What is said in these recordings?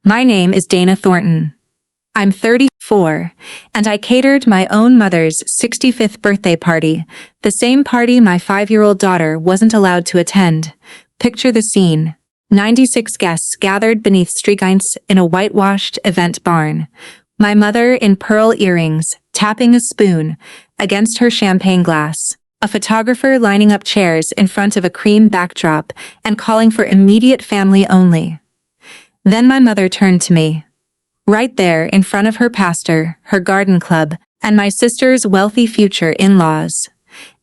My name is Dana Thornton. I'm 34, and I catered my own mother's 65th birthday party, the same party my 5-year-old daughter wasn't allowed to attend. Picture the scene. 96 guests gathered beneath streetlights in a whitewashed event barn. My mother in pearl earrings, tapping a spoon against her champagne glass. A photographer lining up chairs in front of a cream backdrop and calling for immediate family only. Then my mother turned to me. Right there in front of her pastor, her garden club, and my sister's wealthy future in-laws,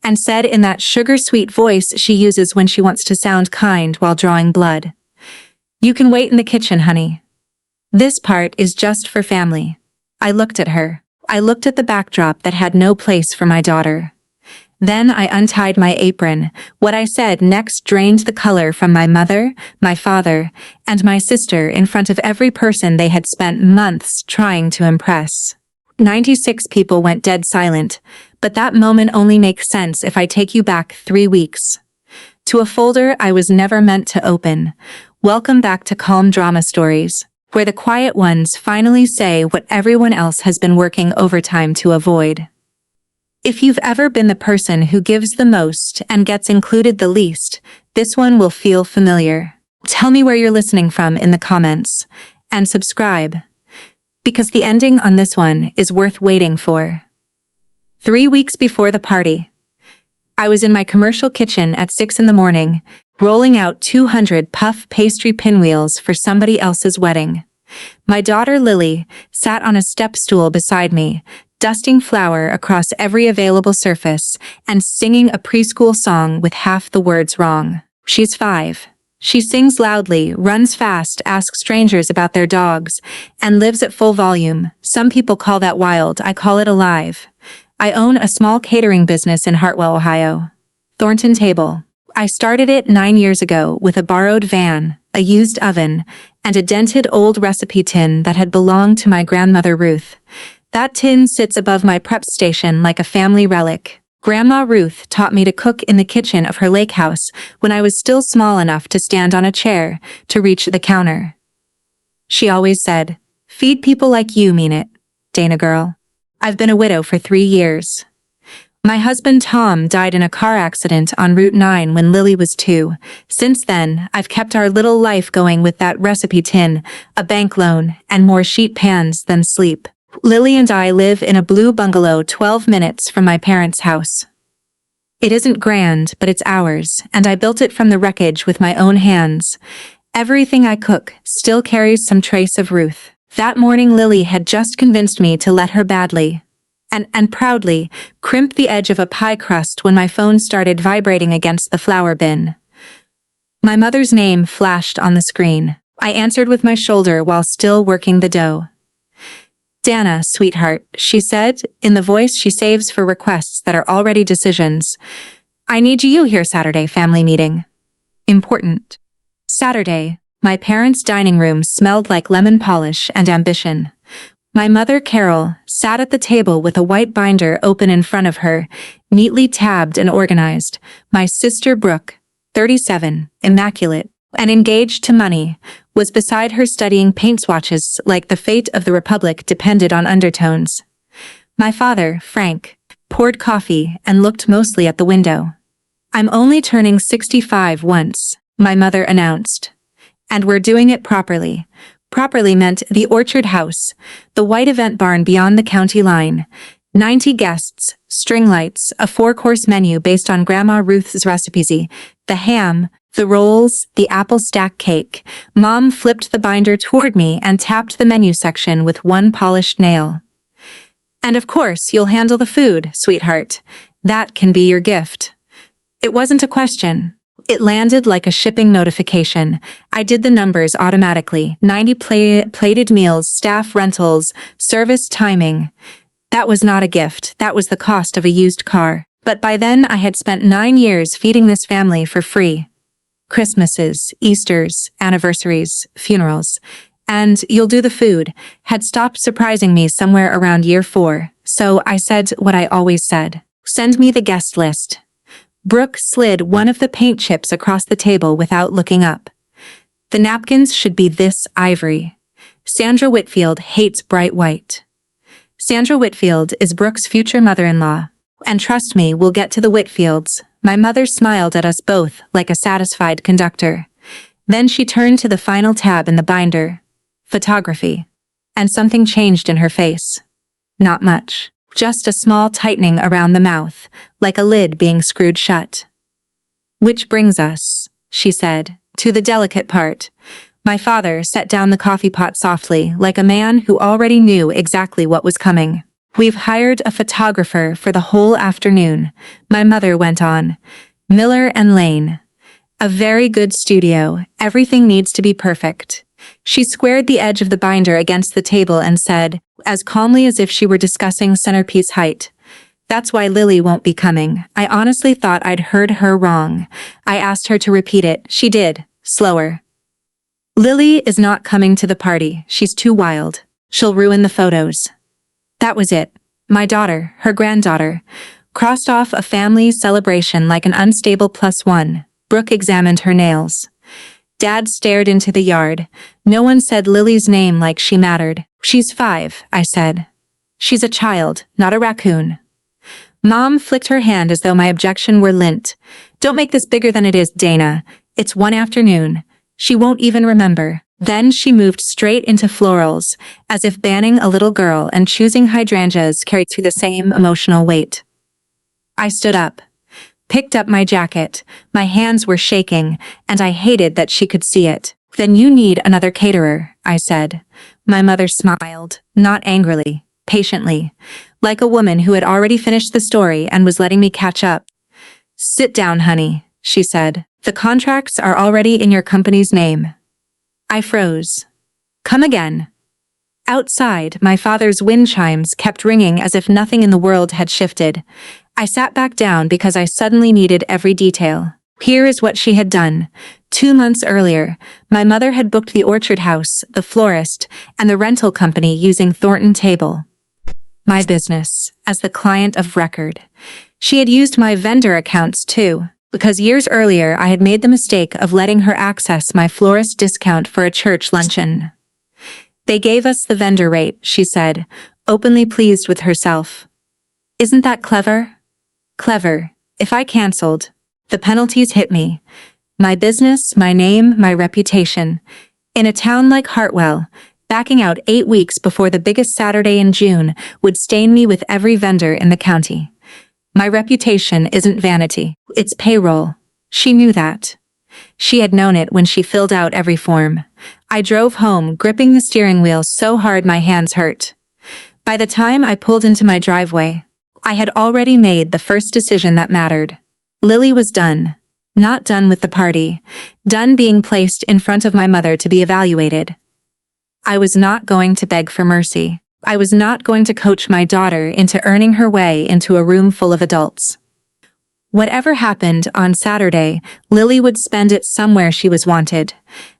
and said in that sugar-sweet voice she uses when she wants to sound kind while drawing blood, "You can wait in the kitchen, honey. This part is just for family." I looked at her. I looked at the backdrop that had no place for my daughter. Then I untied my apron. What I said next drained the color from my mother, my father, and my sister in front of every person they had spent months trying to impress. 96 people went dead silent, but that moment only makes sense if I take you back 3 weeks. To a folder I was never meant to open. Welcome back to Calm Drama Stories, where the quiet ones finally say what everyone else has been working overtime to avoid. If you've ever been the person who gives the most and gets included the least, this one will feel familiar. Tell me where you're listening from in the comments, and subscribe, because the ending on this one is worth waiting for. 3 weeks before the party, I was in my commercial kitchen at 6 in the morning, rolling out 200 puff pastry pinwheels for somebody else's wedding. My daughter Lily sat on a step stool beside me, dusting flour across every available surface and singing a preschool song with half the words wrong. She's 5. She sings loudly, runs fast, asks strangers about their dogs, and lives at full volume. Some people call that wild. I call it alive. I own a small catering business in Hartwell, Ohio. Thornton Table. I started it 9 years ago with a borrowed van, a used oven, and a dented old recipe tin that had belonged to my grandmother Ruth. That tin sits above my prep station like a family relic. Grandma Ruth taught me to cook in the kitchen of her lake house when I was still small enough to stand on a chair to reach the counter. She always said, "Feed people like you mean it, Dana girl." I've been a widow for 3 years. My husband Tom died in a car accident on Route 9 when Lily was 2. Since then, I've kept our little life going with that recipe tin, a bank loan, and more sheet pans than sleep. Lily and I live in a blue bungalow 12 minutes from my parents' house. It isn't grand, but it's ours, and I built it from the wreckage with my own hands. Everything I cook still carries some trace of Ruth. That morning Lily had just convinced me to let her badly, and proudly, crimp the edge of a pie crust when my phone started vibrating against the flour bin. My mother's name flashed on the screen. I answered with my shoulder while still working the dough. "Dana, sweetheart," she said, in the voice she saves for requests that are already decisions. "I need you here Saturday, family meeting. Important." Saturday, my parents' dining room smelled like lemon polish and ambition. My mother, Carol, sat at the table with a white binder open in front of her, neatly tabbed and organized. My sister, Brooke, 37, immaculate, and engaged to money, was beside her studying paint swatches like the fate of the Republic depended on undertones. My father, Frank, poured coffee and looked mostly at the window. "I'm only turning 65 once," my mother announced. "And we're doing it properly." Properly meant the Orchard House, the white event barn beyond the county line. 90 guests, string lights, a 4-course menu based on Grandma Ruth's recipes, the ham, the rolls, the apple stack cake. Mom flipped the binder toward me and tapped the menu section with one polished nail. "And of course, you'll handle the food, sweetheart. That can be your gift." It wasn't a question. It landed like a shipping notification. I did the numbers automatically. 90 plated meals, staff rentals, service timing. That was not a gift. That was the cost of a used car. But by then I had spent 9 years feeding this family for free. Christmases, Easters, anniversaries, funerals, and "you'll do the food" had stopped surprising me somewhere around year 4. So I said what I always said. "Send me the guest list." Brooke slid one of the paint chips across the table without looking up. "The napkins should be this ivory." Sandra Whitfield hates bright white. Sandra Whitfield is Brooke's future mother-in-law. And trust me, we'll get to the Whitfields. My mother smiled at us both like a satisfied conductor. Then she turned to the final tab in the binder. Photography. And something changed in her face. Not much. Just a small tightening around the mouth, like a lid being screwed shut. Which brings us, she said, to the delicate part. My father set down the coffee pot softly, like a man who already knew exactly what was coming. We've hired a photographer for the whole afternoon, my mother went on. Miller and Lane. A very good studio, everything needs to be perfect. She squared the edge of the binder against the table and said, as calmly as if she were discussing centerpiece height. That's why Lily won't be coming. I honestly thought I'd heard her wrong. I asked her to repeat it. She did, slower. Lily is not coming to the party. She's too wild. She'll ruin the photos. That was it. My daughter, her granddaughter, crossed off a family celebration like an unstable +1. Brooke examined her nails. Dad stared into the yard. No one said Lily's name like she mattered. She's 5, I said. She's a child, not a raccoon. Mom flicked her hand as though my objection were lint. Don't make this bigger than it is, Dana. It's one afternoon. She won't even remember. Then she moved straight into florals, as if banning a little girl and choosing hydrangeas carried through the same emotional weight. I stood up, picked up my jacket. My hands were shaking, and I hated that she could see it. Then you need another caterer, I said. My mother smiled, not angrily, patiently, like a woman who had already finished the story and was letting me catch up. Sit down, honey, she said. The contracts are already in your company's name. I froze. Come again. Outside, my father's wind chimes kept ringing as if nothing in the world had shifted. I sat back down because I suddenly needed every detail. Here is what she had done. 2 months earlier, my mother had booked the orchard house, the florist, and the rental company using Thornton Table, my business, as the client of record. She had used my vendor accounts too, because years earlier I had made the mistake of letting her access my florist discount for a church luncheon. They gave us the vendor rate, she said, openly pleased with herself. Isn't that clever? Clever. If I canceled, the penalties hit me. My business, my name, my reputation. In a town like Hartwell, backing out 8 weeks before the biggest Saturday in June would stain me with every vendor in the county. My reputation isn't vanity, it's payroll. She knew that. She had known it when she filled out every form. I drove home, gripping the steering wheel so hard my hands hurt. By the time I pulled into my driveway, I had already made the first decision that mattered. Lily was done. Not done with the party. Done being placed in front of my mother to be evaluated. I was not going to beg for mercy. I was not going to coach my daughter into earning her way into a room full of adults. Whatever happened on Saturday, Lily would spend it somewhere she was wanted.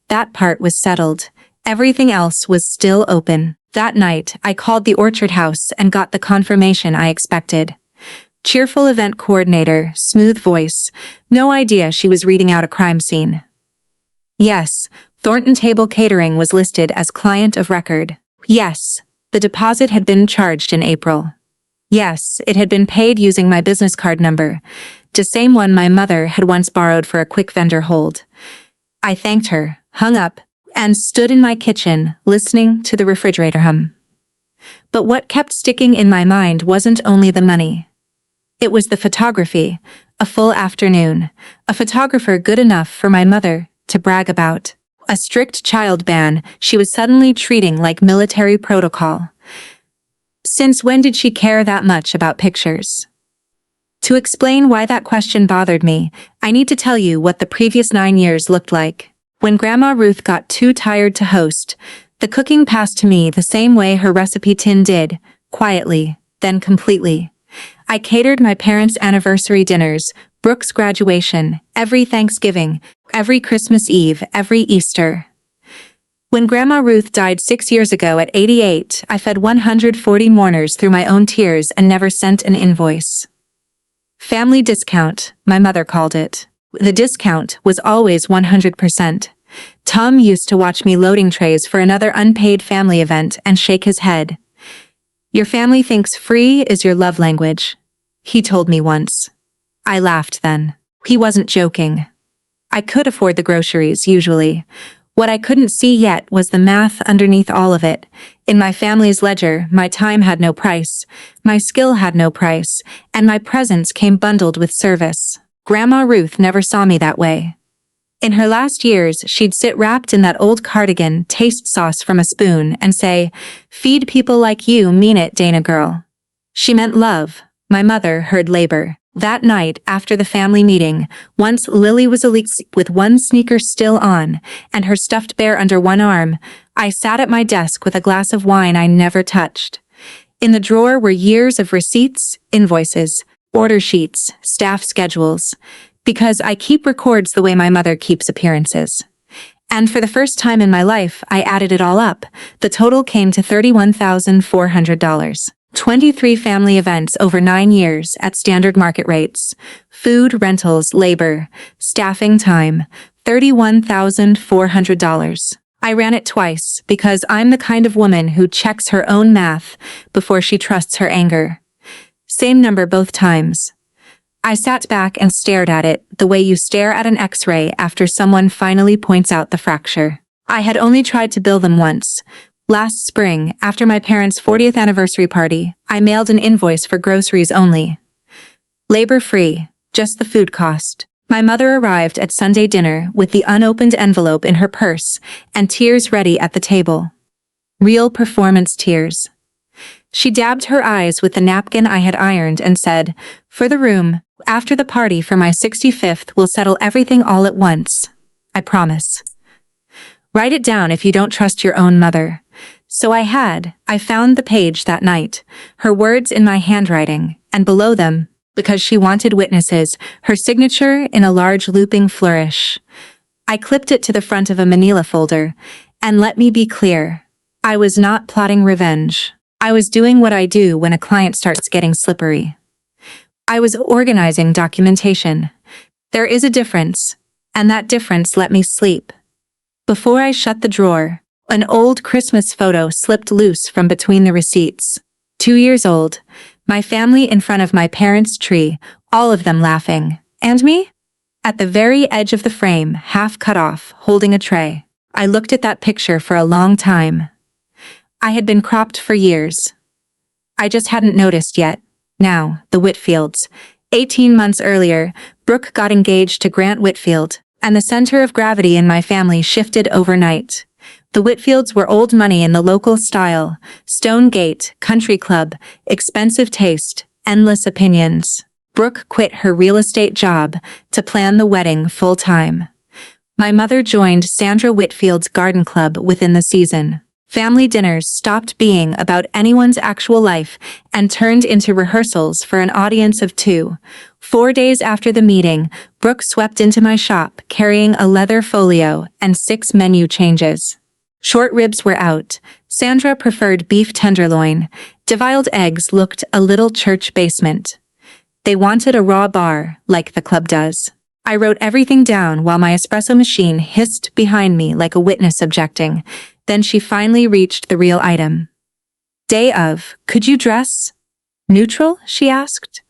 That part was settled. Everything else was still open. That night, I called the orchard house and got the confirmation I expected. Cheerful event coordinator, smooth voice. No idea she was reading out a crime scene. Yes, Thornton Table Catering was listed as client of record. Yes, the deposit had been charged in April. Yes, it had been paid using my business card number, the same one my mother had once borrowed for a quick vendor hold. I thanked her, hung up, and stood in my kitchen, listening to the refrigerator hum. But what kept sticking in my mind wasn't only the money. It was the photography, a full afternoon, a photographer good enough for my mother to brag about. A strict child ban she was suddenly treating like military protocol. Since when did she care that much about pictures? To explain why that question bothered me, I need to tell you what the previous 9 years looked like. When Grandma Ruth got too tired to host, the cooking passed to me the same way her recipe tin did, quietly, then completely. I catered my parents' anniversary dinners, Brooke's graduation, every Thanksgiving, every Christmas Eve, every Easter. When Grandma Ruth died 6 years ago at 88, I fed 140 mourners through my own tears and never sent an invoice. Family discount, my mother called it. The discount was always 100%. Tom used to watch me loading trays for another unpaid family event and shake his head. "Your family thinks free is your love language," he told me once. I laughed then. He wasn't joking. I could afford the groceries, usually. What I couldn't see yet was the math underneath all of it. In my family's ledger, my time had no price, my skill had no price, and my presence came bundled with service. Grandma Ruth never saw me that way. In her last years, she'd sit wrapped in that old cardigan, taste sauce from a spoon, and say, "Feed people like you, mean it, Dana girl." She meant love. My mother heard labor. That night, after the family meeting, once Lily was asleep with one sneaker still on and her stuffed bear under one arm, I sat at my desk with a glass of wine I never touched. In the drawer were years of receipts, invoices, order sheets, staff schedules, because I keep records the way my mother keeps appearances. And for the first time in my life, I added it all up. The total came to $31,400. 23 family events over 9 years at standard market rates. Food, rentals, labor, staffing time, $31,400. I ran it twice because I'm the kind of woman who checks her own math before she trusts her anger. Same number both times. I sat back and stared at it the way you stare at an X-ray after someone finally points out the fracture. I had only tried to bill them once. Last spring, after my parents' 40th anniversary party, I mailed an invoice for groceries only. Labor-free, just the food cost. My mother arrived at Sunday dinner with the unopened envelope in her purse and tears ready at the table. Real performance tears. She dabbed her eyes with the napkin I had ironed and said, "For the room, after the party for my 65th, we'll settle everything all at once. I promise. Write it down if you don't trust your own mother." So I had. I found the page that night, her words in my handwriting, and below them, because she wanted witnesses, her signature in a large looping flourish. I clipped it to the front of a manila folder, and let me be clear, I was not plotting revenge. I was doing what I do when a client starts getting slippery. I was organizing documentation. There is a difference, and that difference let me sleep. Before I shut the drawer, an old Christmas photo slipped loose from between the receipts. 2 years old, my family in front of my parents' tree, all of them laughing. And me? At the very edge of the frame, half cut off, holding a tray. I looked at that picture for a long time. I had been cropped for years. I just hadn't noticed yet. Now, the Whitfields. 18 months earlier, Brooke got engaged to Grant Whitfield, and the center of gravity in my family shifted overnight. The Whitfields were old money in the local style, Stone Gate, country club, expensive taste, endless opinions. Brooke quit her real estate job to plan the wedding full-time. My mother joined Sandra Whitfield's garden club within the season. Family dinners stopped being about anyone's actual life and turned into rehearsals for an audience of 2. 4 days after the meeting, Brooke swept into my shop carrying a leather folio and 6 menu changes. Short ribs were out. Sandra preferred beef tenderloin. Deviled eggs looked a little church basement. They wanted a raw bar, like the club does. I wrote everything down while my espresso machine hissed behind me like a witness objecting. Then she finally reached the real item. "Day of, could you dress neutral?" she asked.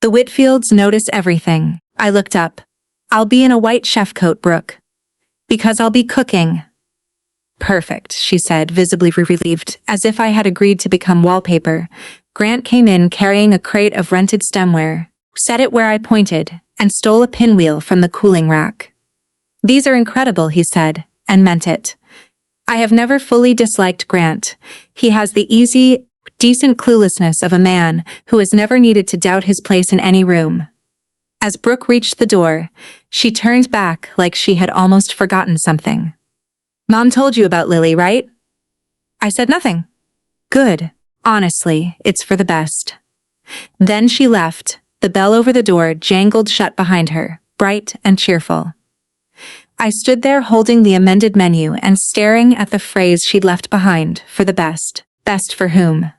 The Whitfields notice everything. I looked up. "I'll be in a white chef coat, Brooke. Because I'll be cooking." "Perfect," she said, visibly relieved, as if I had agreed to become wallpaper. Grant came in carrying a crate of rented stemware, set it where I pointed, and stole a pinwheel from the cooling rack. "These are incredible," he said, and meant it. I have never fully disliked Grant. He has the easy, decent cluelessness of a man who has never needed to doubt his place in any room. As Brooke reached the door, she turned back like she had almost forgotten something. "Mom told you about Lily, right?" I said nothing. "Good. Honestly, it's for the best." Then she left. The bell over the door jangled shut behind her, bright and cheerful. I stood there holding the amended menu and staring at the phrase she'd left behind, for the best. Best for whom?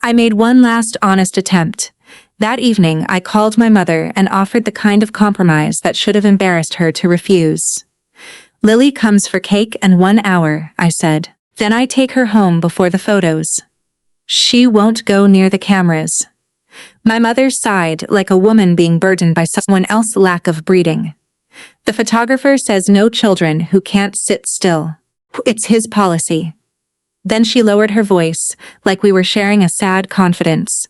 I made one last honest attempt. That evening, I called my mother and offered the kind of compromise that should have embarrassed her to refuse. Lily comes for cake and 1 hour, I said. Then I take her home before the photos. She won't go near the cameras. My mother sighed like a woman being burdened by someone else's lack of breeding. The photographer says no children who can't sit still. It's his policy. Then she lowered her voice, like we were sharing a sad confidence.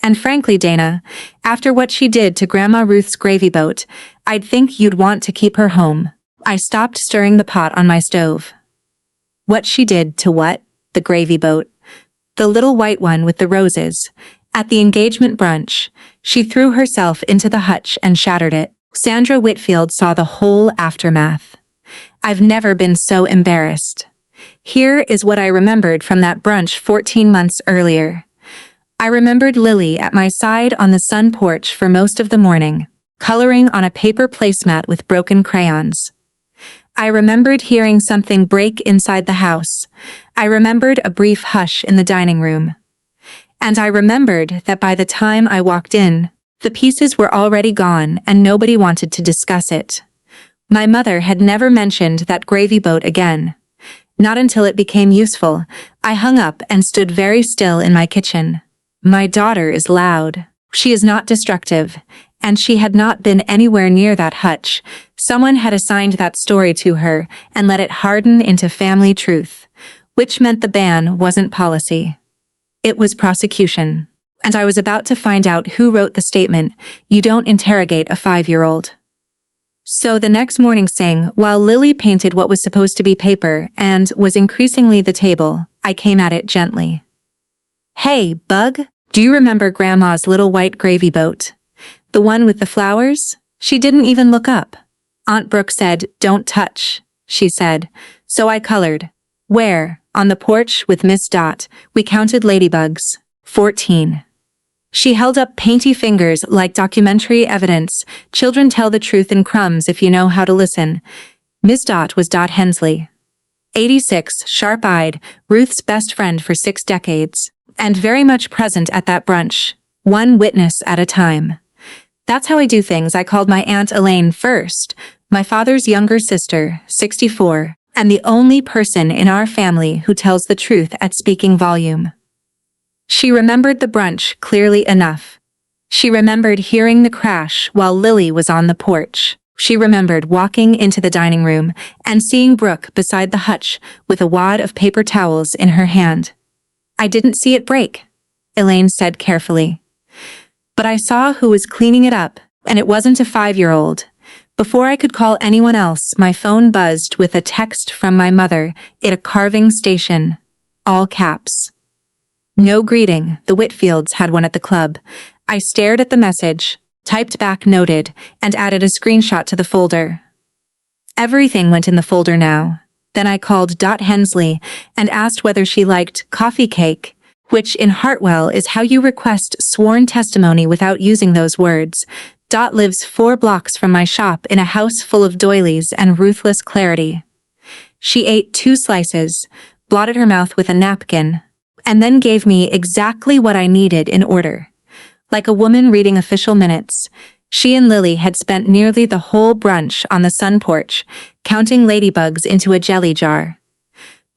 And frankly, Dana, after what she did to Grandma Ruth's gravy boat, I'd think you'd want to keep her home. I stopped stirring the pot on my stove. What she did to what? The gravy boat. The little white one with the roses. At the engagement brunch, she threw herself into the hutch and shattered it. Sandra Whitfield saw the whole aftermath. I've never been so embarrassed. Here is what I remembered from that brunch 14 months earlier. I remembered Lily at my side on the sun porch for most of the morning, coloring on a paper placemat with broken crayons. I remembered hearing something break inside the house. I remembered a brief hush in the dining room. And I remembered that by the time I walked in, the pieces were already gone and nobody wanted to discuss it. My mother had never mentioned that gravy boat again. Not until it became useful. I hung up and stood very still in my kitchen. My daughter is loud. She is not destructive. And she had not been anywhere near that hutch. Someone had assigned that story to her and let it harden into family truth, which meant the ban wasn't policy. It was prosecution. And I was about to find out who wrote the statement, "You don't interrogate a 5-year-old." So the next morning while Lily painted what was supposed to be paper and was increasingly the table, I came at it gently. "Hey, Bug, do you remember Grandma's little white gravy boat? The one with the flowers?" She didn't even look up. Aunt Brooke said, "Don't touch," she said. So I colored. Where? On the porch with Miss Dot, we counted ladybugs. 14. She held up painty fingers like documentary evidence. Children tell the truth in crumbs if you know how to listen. Miss Dot was Dot Hensley. 86, sharp-eyed, Ruth's best friend for 6 decades. And very much present at that brunch. One witness at a time. That's how I do things. I called my Aunt Elaine first, my father's younger sister, 64, and the only person in our family who tells the truth at speaking volume. She remembered the brunch clearly enough. She remembered hearing the crash while Lily was on the porch. She remembered walking into the dining room and seeing Brooke beside the hutch with a wad of paper towels in her hand. "I didn't see it break," Elaine said carefully. "But I saw who was cleaning it up, and it wasn't a 5-year-old. Before I could call anyone else, my phone buzzed with a text from my mother at a carving station. All caps. No greeting, the Whitfields had one at the club. I stared at the message, typed back noted, and added a screenshot to the folder. Everything went in the folder now. Then I called Dot Hensley and asked whether she liked coffee cake, which in Hartwell is how you request sworn testimony without using those words. Dot lives 4 blocks from my shop in a house full of doilies and ruthless clarity. She ate 2 slices, blotted her mouth with a napkin, and then gave me exactly what I needed in order. Like a woman reading official minutes, she and Lily had spent nearly the whole brunch on the sun porch, counting ladybugs into a jelly jar.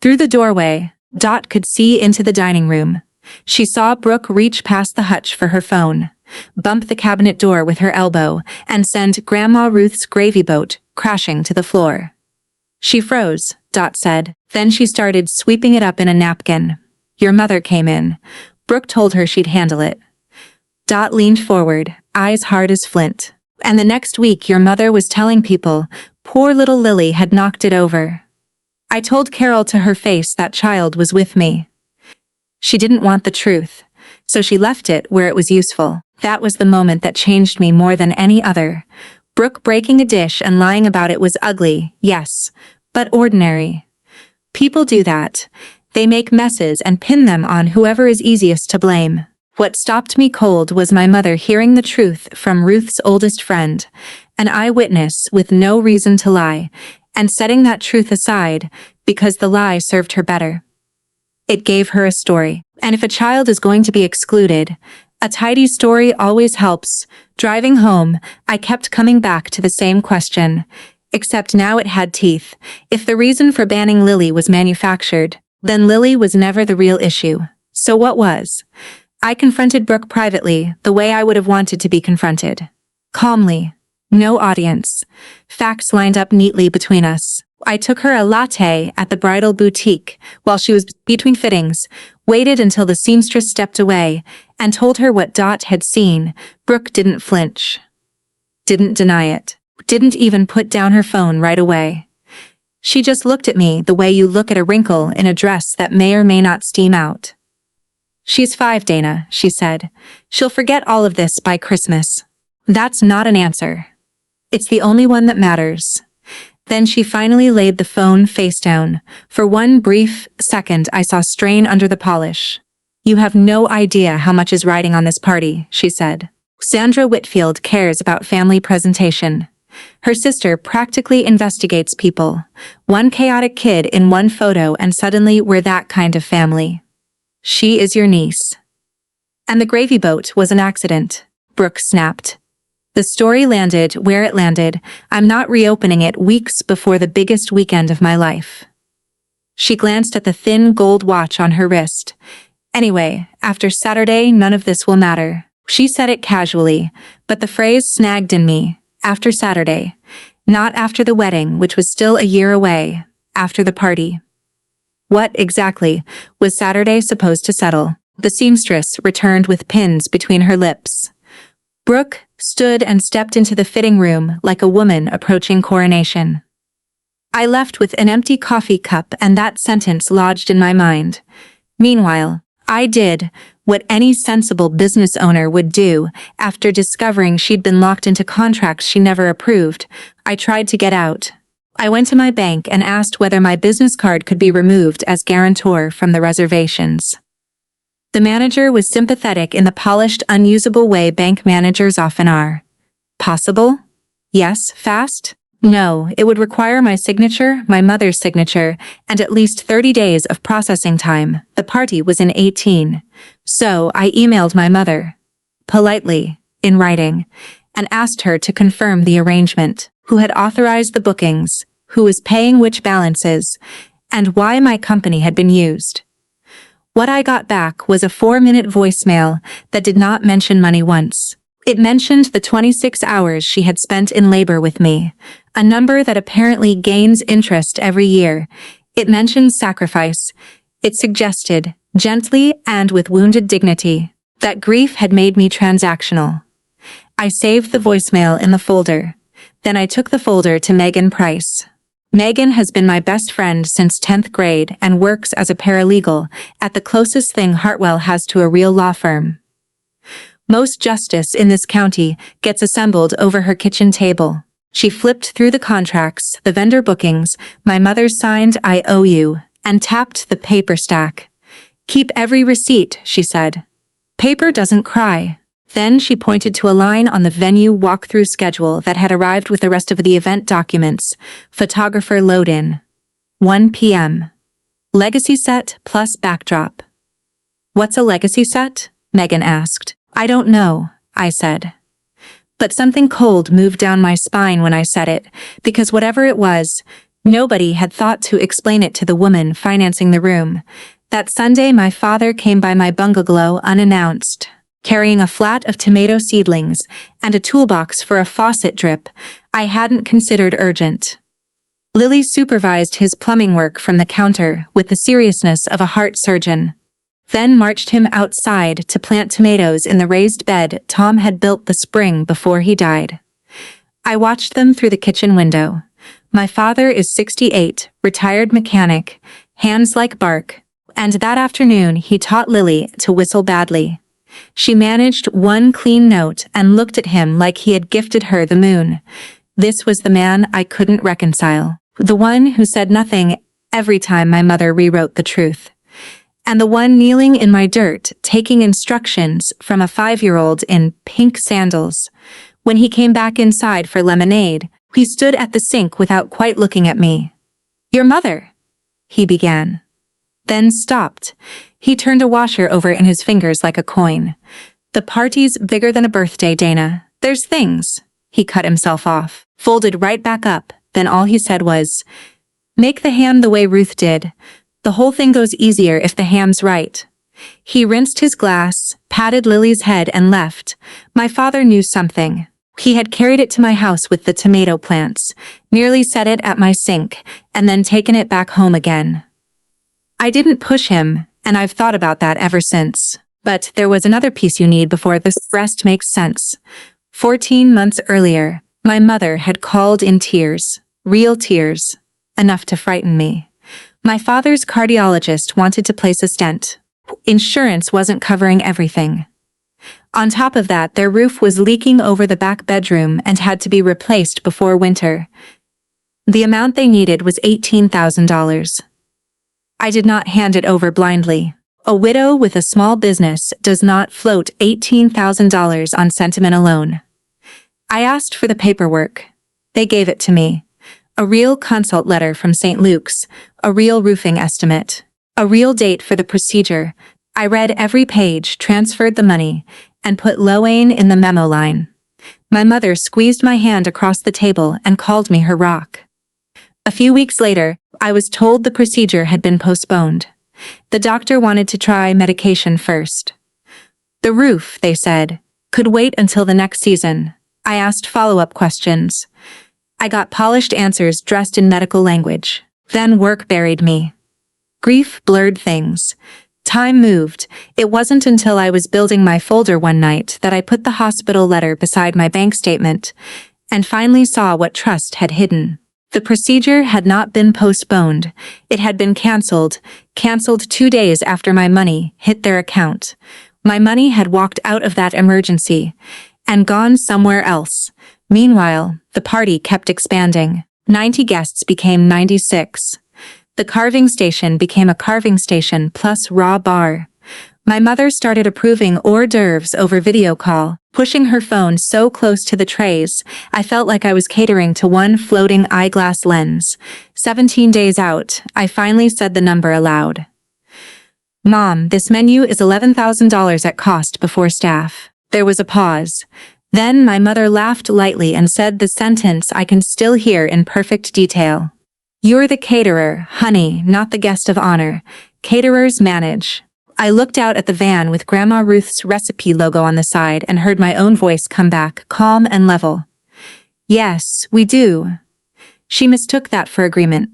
Through the doorway, Dot could see into the dining room. She saw Brooke reach past the hutch for her phone, bump the cabinet door with her elbow, and send Grandma Ruth's gravy boat crashing to the floor. She froze, Dot said. Then she started sweeping it up in a napkin. Your mother came in. Brooke told her she'd handle it. Dot leaned forward, eyes hard as flint. And the next week your mother was telling people, poor little Lily had knocked it over. I told Carol to her face that child was with me. She didn't want the truth, so she left it where it was useful. That was the moment that changed me more than any other. Brooke breaking a dish and lying about it was ugly, yes, but ordinary. People do that. They make messes and pin them on whoever is easiest to blame. What stopped me cold was my mother hearing the truth from Ruth's oldest friend, an eyewitness with no reason to lie, and setting that truth aside because the lie served her better. It gave her a story, and if a child is going to be excluded, a tidy story always helps. Driving home, I kept coming back to the same question. Except now it had teeth. If the reason for banning Lily was manufactured, then Lily was never the real issue. So what was? I confronted Brooke privately, the way I would have wanted to be confronted. Calmly. No audience. Facts lined up neatly between us. I took her a latte at the bridal boutique while she was between fittings, waited until the seamstress stepped away, and told her what Dot had seen. Brooke didn't flinch. Didn't deny it. Didn't even put down her phone right away. She just looked at me the way you look at a wrinkle in a dress that may or may not steam out. "She's 5, Dana," she said. "She'll forget all of this by Christmas." That's not an answer. It's the only one that matters. Then she finally laid the phone face down. For one brief second I saw strain under the polish. "You have no idea how much is riding on this party," she said. "Sandra Whitfield cares about family presentation. Her sister practically investigates people. One chaotic kid in one photo and suddenly we're that kind of family. She is your niece." "And the gravy boat was an accident," Brooke snapped. "The story landed where it landed. I'm not reopening it weeks before the biggest weekend of my life." She glanced at the thin gold watch on her wrist. "Anyway, after Saturday, none of this will matter." She said it casually, but the phrase snagged in me. After Saturday. Not after the wedding, which was still a year away. After the party. What, exactly, was Saturday supposed to settle? The seamstress returned with pins between her lips. Brooke stood and stepped into the fitting room like a woman approaching coronation. I left with an empty coffee cup and that sentence lodged in my mind. Meanwhile, I did what any sensible business owner would do after discovering she'd been locked into contracts she never approved. I tried to get out. I went to my bank and asked whether my business card could be removed as guarantor from the reservations. The manager was sympathetic in the polished, unusable way bank managers often are. "Possible? Yes, fast? No, it would require my signature, my mother's signature, and at least 30 days of processing time. The party was in 18. So I emailed my mother. Politely, in writing, and asked her to confirm the arrangement, who had authorized the bookings, who was paying which balances, and why my company had been used. What I got back was a 4-minute voicemail that did not mention money once. It mentioned the 26 hours she had spent in labor with me, a number that apparently gains interest every year. It mentioned sacrifice. It suggested, gently and with wounded dignity, that grief had made me transactional. I saved the voicemail in the folder. Then I took the folder to Megan Price. Megan has been my best friend since 10th grade and works as a paralegal at the closest thing Hartwell has to a real law firm. Most justice in this county gets assembled over her kitchen table. She flipped through the contracts, the vendor bookings, my mother's signed IOU, and tapped the paper stack. "Keep every receipt," she said. "Paper doesn't cry." Then she pointed to a line on the venue walkthrough schedule that had arrived with the rest of the event documents. Photographer load-in. 1 p.m. Legacy set plus backdrop. "What's a legacy set?" Megan asked. "I don't know," I said. But something cold moved down my spine when I said it, because whatever it was, nobody had thought to explain it to the woman financing the room. That Sunday my father came by my bungalow unannounced, carrying a flat of tomato seedlings and a toolbox for a faucet drip I hadn't considered urgent. Lily supervised his plumbing work from the counter with the seriousness of a heart surgeon, then marched him outside to plant tomatoes in the raised bed Tom had built the spring before he died. I watched them through the kitchen window. My father is 68, retired mechanic, hands like bark, and that afternoon he taught Lily to whistle badly. She managed one clean note and looked at him like he had gifted her the moon. This was the man I couldn't reconcile. The one who said nothing every time my mother rewrote the truth. And the one kneeling in my dirt, taking instructions from a 5-year-old in pink sandals. When he came back inside for lemonade, he stood at the sink without quite looking at me. "Your mother," he began. Then stopped. He turned a washer over in his fingers like a coin. "The party's bigger than a birthday, Dana. There's things." He cut himself off, folded right back up, then all he said was, "Make the ham the way Ruth did. The whole thing goes easier if the ham's right." He rinsed his glass, patted Lily's head, and left. My father knew something. He had carried it to my house with the tomato plants, nearly set it at my sink, and then taken it back home again. I didn't push him, and I've thought about that ever since. But there was another piece you need before this rest makes sense. 14 months earlier, my mother had called in tears, real tears, enough to frighten me. My father's cardiologist wanted to place a stent. Insurance wasn't covering everything. On top of that, their roof was leaking over the back bedroom and had to be replaced before winter. The amount they needed was $18,000. I did not hand it over blindly. A widow with a small business does not float $18,000 on sentiment alone. I asked for the paperwork. They gave it to me. A real consult letter from St. Luke's, a real roofing estimate, a real date for the procedure. I read every page, transferred the money, and put Loane in the memo line. My mother squeezed my hand across the table and called me her rock. A few weeks later, I was told the procedure had been postponed. The doctor wanted to try medication first. The roof, they said, could wait until the next season. I asked follow-up questions. I got polished answers dressed in medical language. Then work buried me. Grief blurred things. Time moved. It wasn't until I was building my folder one night that I put the hospital letter beside my bank statement and finally saw what trust had hidden. The procedure had not been postponed. It had been canceled 2 days after my money hit their account. My money had walked out of that emergency and gone somewhere else. Meanwhile, the party kept expanding. 90 guests became 96. The carving station became a carving station plus raw bar. My mother started approving hors d'oeuvres over video call, pushing her phone so close to the trays, I felt like I was catering to one floating eyeglass lens. 17 days out, I finally said the number aloud. "Mom, this menu is $11,000 at cost before staff." There was a pause. Then my mother laughed lightly and said the sentence I can still hear in perfect detail. "You're the caterer, honey, not the guest of honor. Caterers manage." I looked out at the van with Grandma Ruth's recipe logo on the side and heard my own voice come back, calm and level. "Yes, we do." She mistook that for agreement.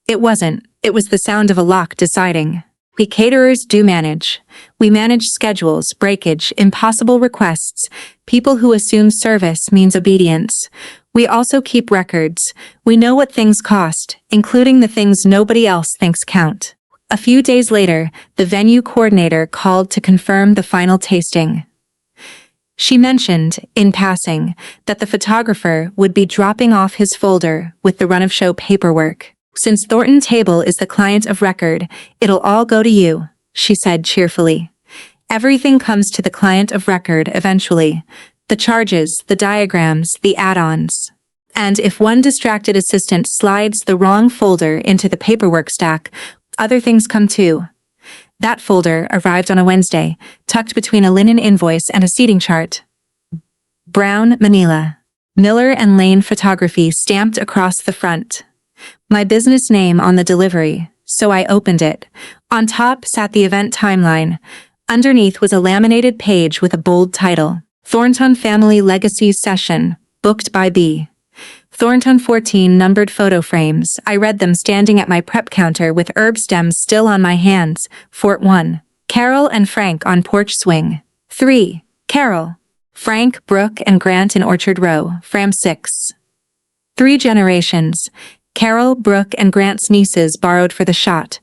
It wasn't. It was the sound of a lock deciding. We caterers do manage. We manage schedules, breakage, impossible requests. People who assume service means obedience. We also keep records. We know what things cost, including the things nobody else thinks count. A few days later, the venue coordinator called to confirm the final tasting. She mentioned, in passing, that the photographer would be dropping off his folder with the run-of-show paperwork. "Since Thornton Table is the client of record, it'll all go to you," she said cheerfully. "Everything comes to the client of record eventually. The charges, the diagrams, the add-ons. And if one distracted assistant slides the wrong folder into the paperwork stack, other things come too." That folder arrived on a Wednesday, tucked between a linen invoice and a seating chart. Brown, Manila. Miller and Lane Photography stamped across the front. My business name on the delivery, so I opened it. On top sat the event timeline. Underneath was a laminated page with a bold title. Thornton Family Legacy Session, booked by B. Thornton 14 numbered photo frames. I read them standing at my prep counter with herb stems still on my hands. Fort 1. Carol and Frank on porch swing. 3. Carol. Frank, Brooke, and Grant in Orchard Row. Frame 6. 3 generations. Carol, Brooke, and Grant's nieces borrowed for the shot.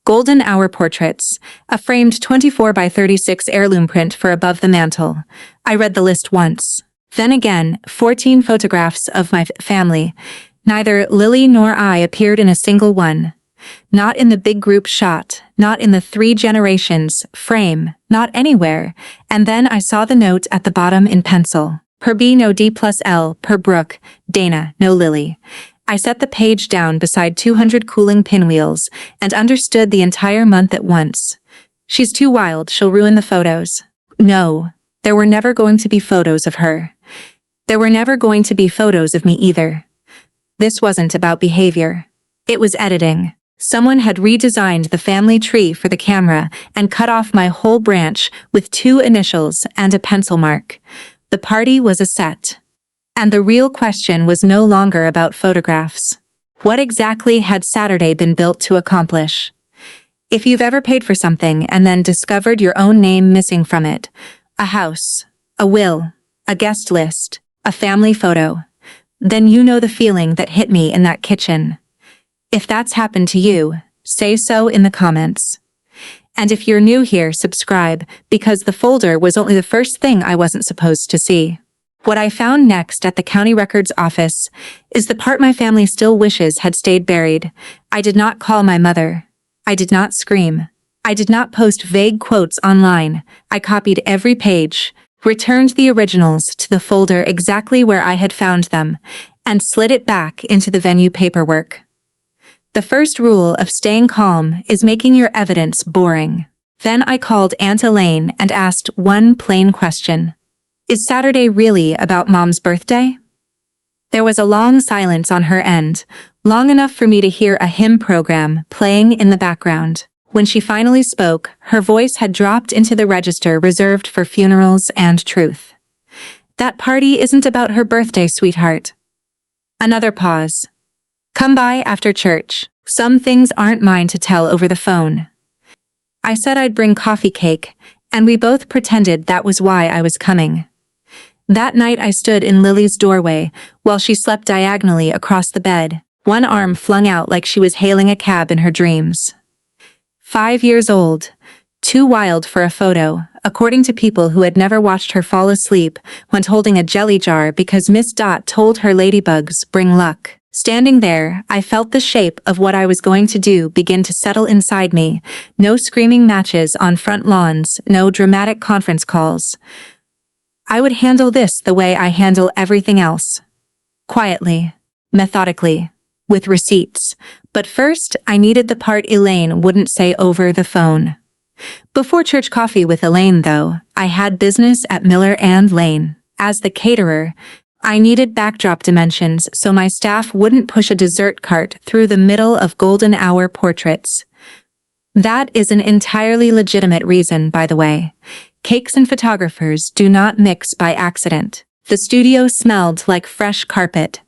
Golden hour portraits. A framed 24 by 36 heirloom print for above the mantel. I read the list once. Then again, 14 photographs of my family. Neither Lily nor I appeared in a single one. Not in the big group shot, not in the 3 generations frame, not anywhere. And then I saw the note at the bottom in pencil. Per B no D plus L, per Brooke, Dana, no Lily. I set the page down beside 200 cooling pinwheels and understood the entire month at once. She's too wild, she'll ruin the photos. No, there were never going to be photos of her. There were never going to be photos of me either. This wasn't about behavior. It was editing. Someone had redesigned the family tree for the camera and cut off my whole branch with 2 initials and a pencil mark. The party was a set. And the real question was no longer about photographs. What exactly had Saturday been built to accomplish? If you've ever paid for something and then discovered your own name missing from it, a house, a will, a guest list, a family photo, then you know the feeling that hit me in that kitchen. If that's happened to you, say so in the comments. And if you're new here, subscribe, because the folder was only the first thing I wasn't supposed to see. What I found next at the county records office is the part my family still wishes had stayed buried. I did not call my mother. I did not scream. I did not post vague quotes online. I copied every page, returned the originals to the folder exactly where I had found them, and slid it back into the venue paperwork. The first rule of staying calm is making your evidence boring. Then I called Aunt Elaine and asked one plain question. Is Saturday really about Mom's birthday? There was a long silence on her end, long enough for me to hear a hymn program playing in the background. When she finally spoke, her voice had dropped into the register reserved for funerals and truth. That party isn't about her birthday, sweetheart. Another pause. Come by after church. Some things aren't mine to tell over the phone. I said I'd bring coffee cake, and we both pretended that was why I was coming. That night I stood in Lily's doorway while she slept diagonally across the bed, one arm flung out like she was hailing a cab in her dreams. 5 years old, too wild for a photo, according to people who had never watched her fall asleep when holding a jelly jar because Miss Dot told her ladybugs bring luck. Standing there, I felt the shape of what I was going to do begin to settle inside me. No screaming matches on front lawns, no dramatic conference calls. I would handle this the way I handle everything else. Quietly, methodically, with receipts. But first, I needed the part Elaine wouldn't say over the phone. Before church coffee with Elaine, though, I had business at Miller and Lane. As the caterer, I needed backdrop dimensions so my staff wouldn't push a dessert cart through the middle of golden hour portraits. That is an entirely legitimate reason, by the way. Cakes and photographers do not mix by accident. The studio smelled like fresh carpet.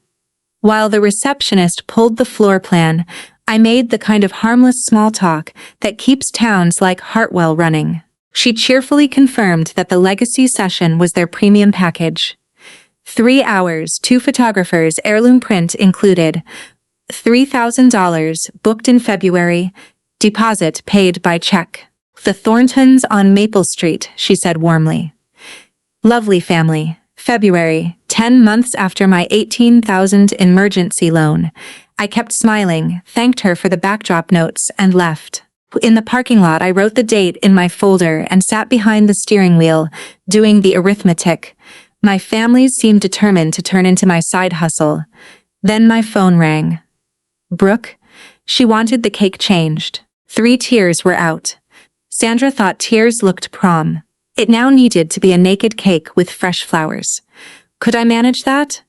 While the receptionist pulled the floor plan, I made the kind of harmless small talk that keeps towns like Hartwell running. She cheerfully confirmed that the legacy session was their premium package. 3 hours, 2 photographers, heirloom print included, $3,000, booked in February, deposit paid by check. The Thorntons on Maple Street, she said warmly. Lovely family. February, 10 months after my $18,000 emergency loan. I kept smiling, thanked her for the backdrop notes, and left. In the parking lot, I wrote the date in my folder and sat behind the steering wheel, doing the arithmetic. My family seemed determined to turn into my side hustle. Then my phone rang. Brooke? She wanted the cake changed. 3 tiers were out. Sandra thought tiers looked prom. It now needed to be a naked cake with fresh flowers. Could I manage that?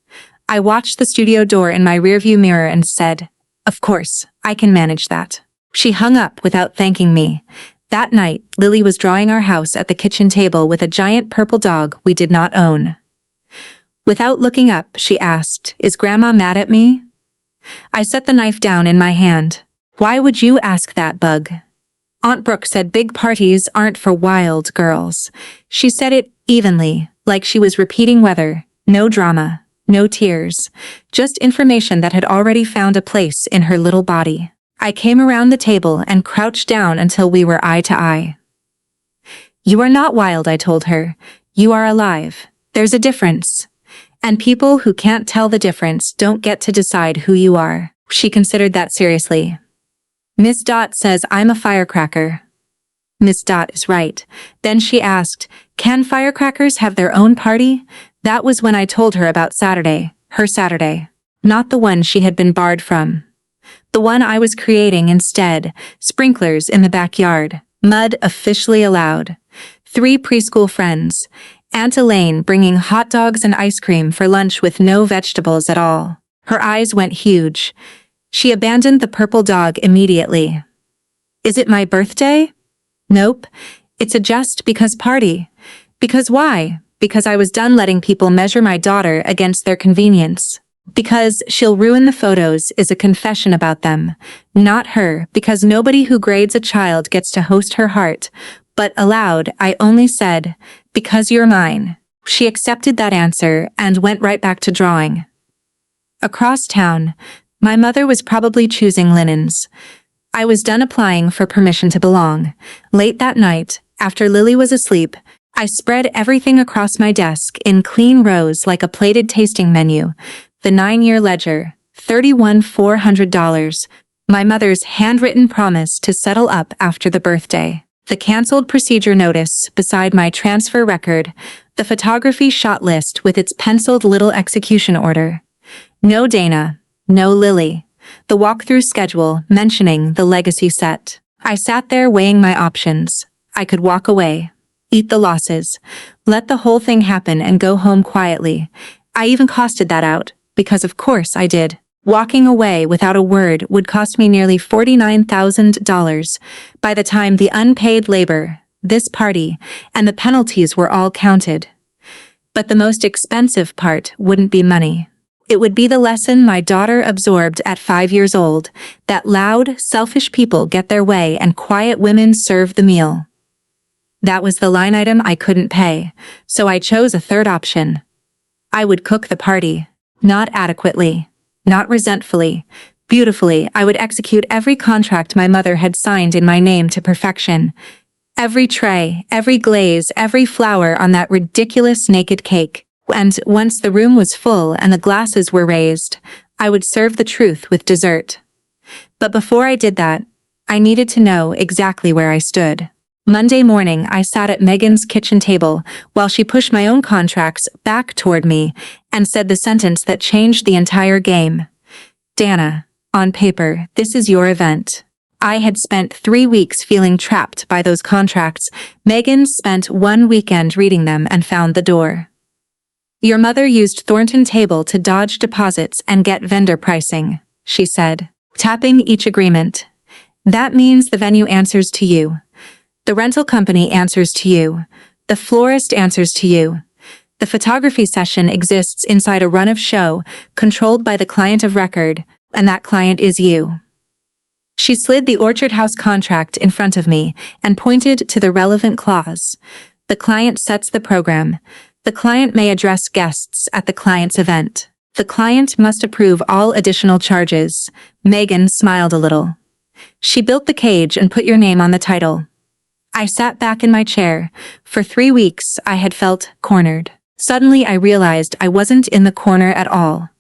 I watched the studio door in my rearview mirror and said, "Of course, I can manage that." She hung up without thanking me. That night, Lily was drawing our house at the kitchen table with a giant purple dog we did not own. Without looking up, she asked, "Is Grandma mad at me?" I set the knife down in my hand. "Why would you ask that, Bug?" Aunt Brooke said big parties aren't for wild girls. She said it evenly, like she was repeating weather. No drama, no tears, just information that had already found a place in her little body. I came around the table and crouched down until we were eye to eye. "You are not wild," I told her. "You are alive. There's a difference. And people who can't tell the difference don't get to decide who you are." She considered that seriously. "Miss Dot says I'm a firecracker." Miss Dot is right. Then she asked, "Can firecrackers have their own party?" That was when I told her about Saturday, her Saturday. Not the one she had been barred from. The one I was creating instead, sprinklers in the backyard, mud officially allowed. 3 preschool friends, Aunt Elaine bringing hot dogs and ice cream for lunch with no vegetables at all. Her eyes went huge. She abandoned the purple dog immediately. Is it my birthday? Nope. It's a just because party. Because why? Because I was done letting people measure my daughter against their convenience. Because she'll ruin the photos is a confession about them. Not her, because nobody who grades a child gets to host her heart. But aloud, I only said, because you're mine. She accepted that answer and went right back to drawing. Across town, my mother was probably choosing linens. I was done applying for permission to belong. Late that night, after Lily was asleep, I spread everything across my desk in clean rows like a plated tasting menu. The 9-year ledger, $31,400, my mother's handwritten promise to settle up after the birthday, the canceled procedure notice beside my transfer record, the photography shot list with its penciled little execution order. No Dana, no Lily. The walkthrough schedule mentioning the legacy set. I sat there weighing my options. I could walk away, eat the losses, let the whole thing happen and go home quietly. I even costed that out, because of course I did. Walking away without a word would cost me nearly $49,000 by the time the unpaid labor, this party, and the penalties were all counted. But the most expensive part wouldn't be money. It would be the lesson my daughter absorbed at 5 years old, that loud, selfish people get their way and quiet women serve the meal. That was the line item I couldn't pay, so I chose a third option. I would cook the party. Not adequately, not resentfully, beautifully. I would execute every contract my mother had signed in my name to perfection. Every tray, every glaze, every flower on that ridiculous naked cake. And once the room was full and the glasses were raised, I would serve the truth with dessert. But before I did that, I needed to know exactly where I stood. Monday morning, I sat at Megan's kitchen table while she pushed my own contracts back toward me and said the sentence that changed the entire game. Dana, on paper, this is your event. I had spent 3 weeks feeling trapped by those contracts. Megan spent 1 weekend reading them and found the door. Your mother used Thornton table to dodge deposits and get vendor pricing, she said, tapping each agreement. That means the venue answers to you. The rental company answers to you. The florist answers to you. The photography session exists inside a run-of show controlled by the client of record, and that client is you. She slid the Orchard House contract in front of me and pointed to the relevant clause. The client sets the program. The client may address guests at the client's event. The client must approve all additional charges. Megan smiled a little. She built the cage and put your name on the title. I sat back in my chair. For 3 weeks, I had felt cornered. Suddenly, I realized I wasn't in the corner at all.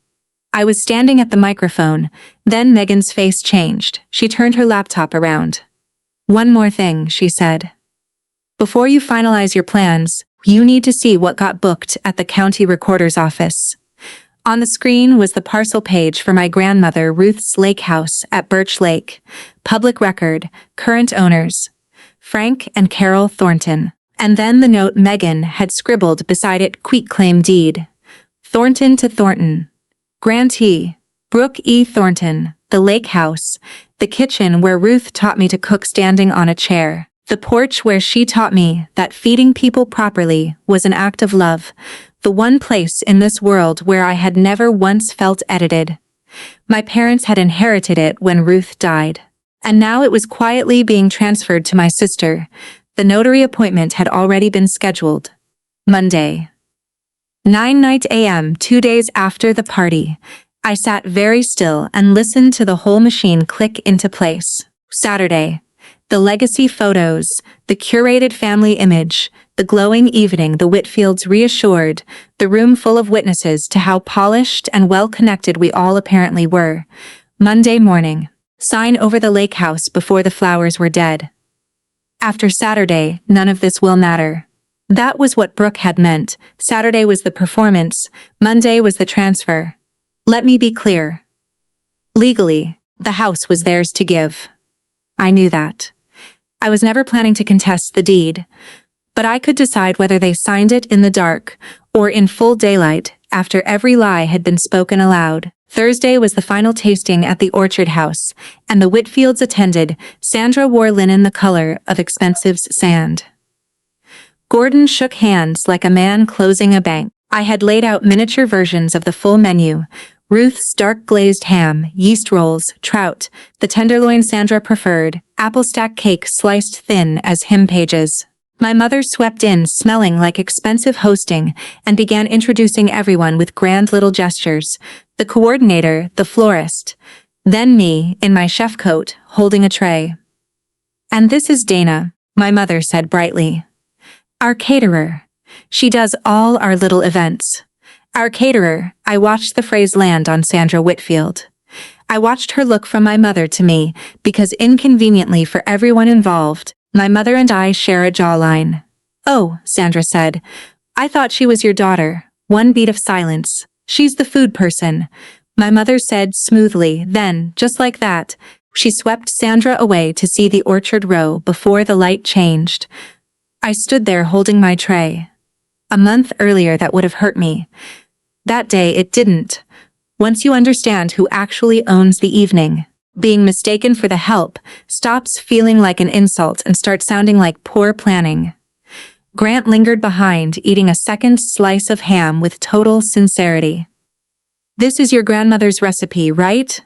I was standing at the microphone. Then Megan's face changed. She turned her laptop around. One more thing, she said. Before you finalize your plans, you need to see what got booked at the county recorder's office. On the screen was the parcel page for my grandmother Ruth's lake house at Birch Lake. Public record, current owners, Frank and Carol Thornton. And then the note Megan had scribbled beside it, quitclaim deed. Thornton to Thornton. Grantee, Brooke E. Thornton, the lake house, the kitchen where Ruth taught me to cook standing on a chair. The porch where she taught me that feeding people properly was an act of love, the one place in this world where I had never once felt edited. My parents had inherited it when Ruth died, and now it was quietly being transferred to my sister. The notary appointment had already been scheduled. Monday. 9 a.m., 2 days after the party. I sat very still and listened to the whole machine click into place. Saturday. The legacy photos, the curated family image, the glowing evening the Whitfields reassured, the room full of witnesses to how polished and well-connected we all apparently were. Monday morning. Sign over the lake house before the flowers were dead. After Saturday, none of this will matter. That was what Brooke had meant. Saturday was the performance, Monday was the transfer. Let me be clear. Legally, the house was theirs to give. I knew that. I was never planning to contest the deed, but I could decide whether they signed it in the dark or in full daylight after every lie had been spoken aloud. Thursday was the final tasting at the Orchard House, and the Whitfields attended. Sandra wore linen the color of expensive sand. Gordon shook hands like a man closing a bank. I had laid out miniature versions of the full menu: Ruth's dark glazed ham, yeast rolls, trout, the tenderloin Sandra preferred, apple stack cake sliced thin as hymn pages. My mother swept in smelling like expensive hosting and began introducing everyone with grand little gestures: the coordinator, the florist, then me, in my chef coat, holding a tray. "And this is Dana," my mother said brightly. "Our caterer. She does all our little events." Our caterer. I watched the phrase land on Sandra Whitfield. I watched her look from my mother to me, because inconveniently for everyone involved, my mother and I share a jawline. "Oh," Sandra said, "I thought she was your daughter." One beat of silence. "She's the food person," my mother said smoothly. Then, just like that, she swept Sandra away to see the orchard row before the light changed. I stood there holding my tray. A month earlier that would have hurt me. That day it didn't. Once you understand who actually owns the evening, being mistaken for the help stops feeling like an insult and starts sounding like poor planning. Grant lingered behind, eating a second slice of ham with total sincerity. "This is your grandmother's recipe, right?"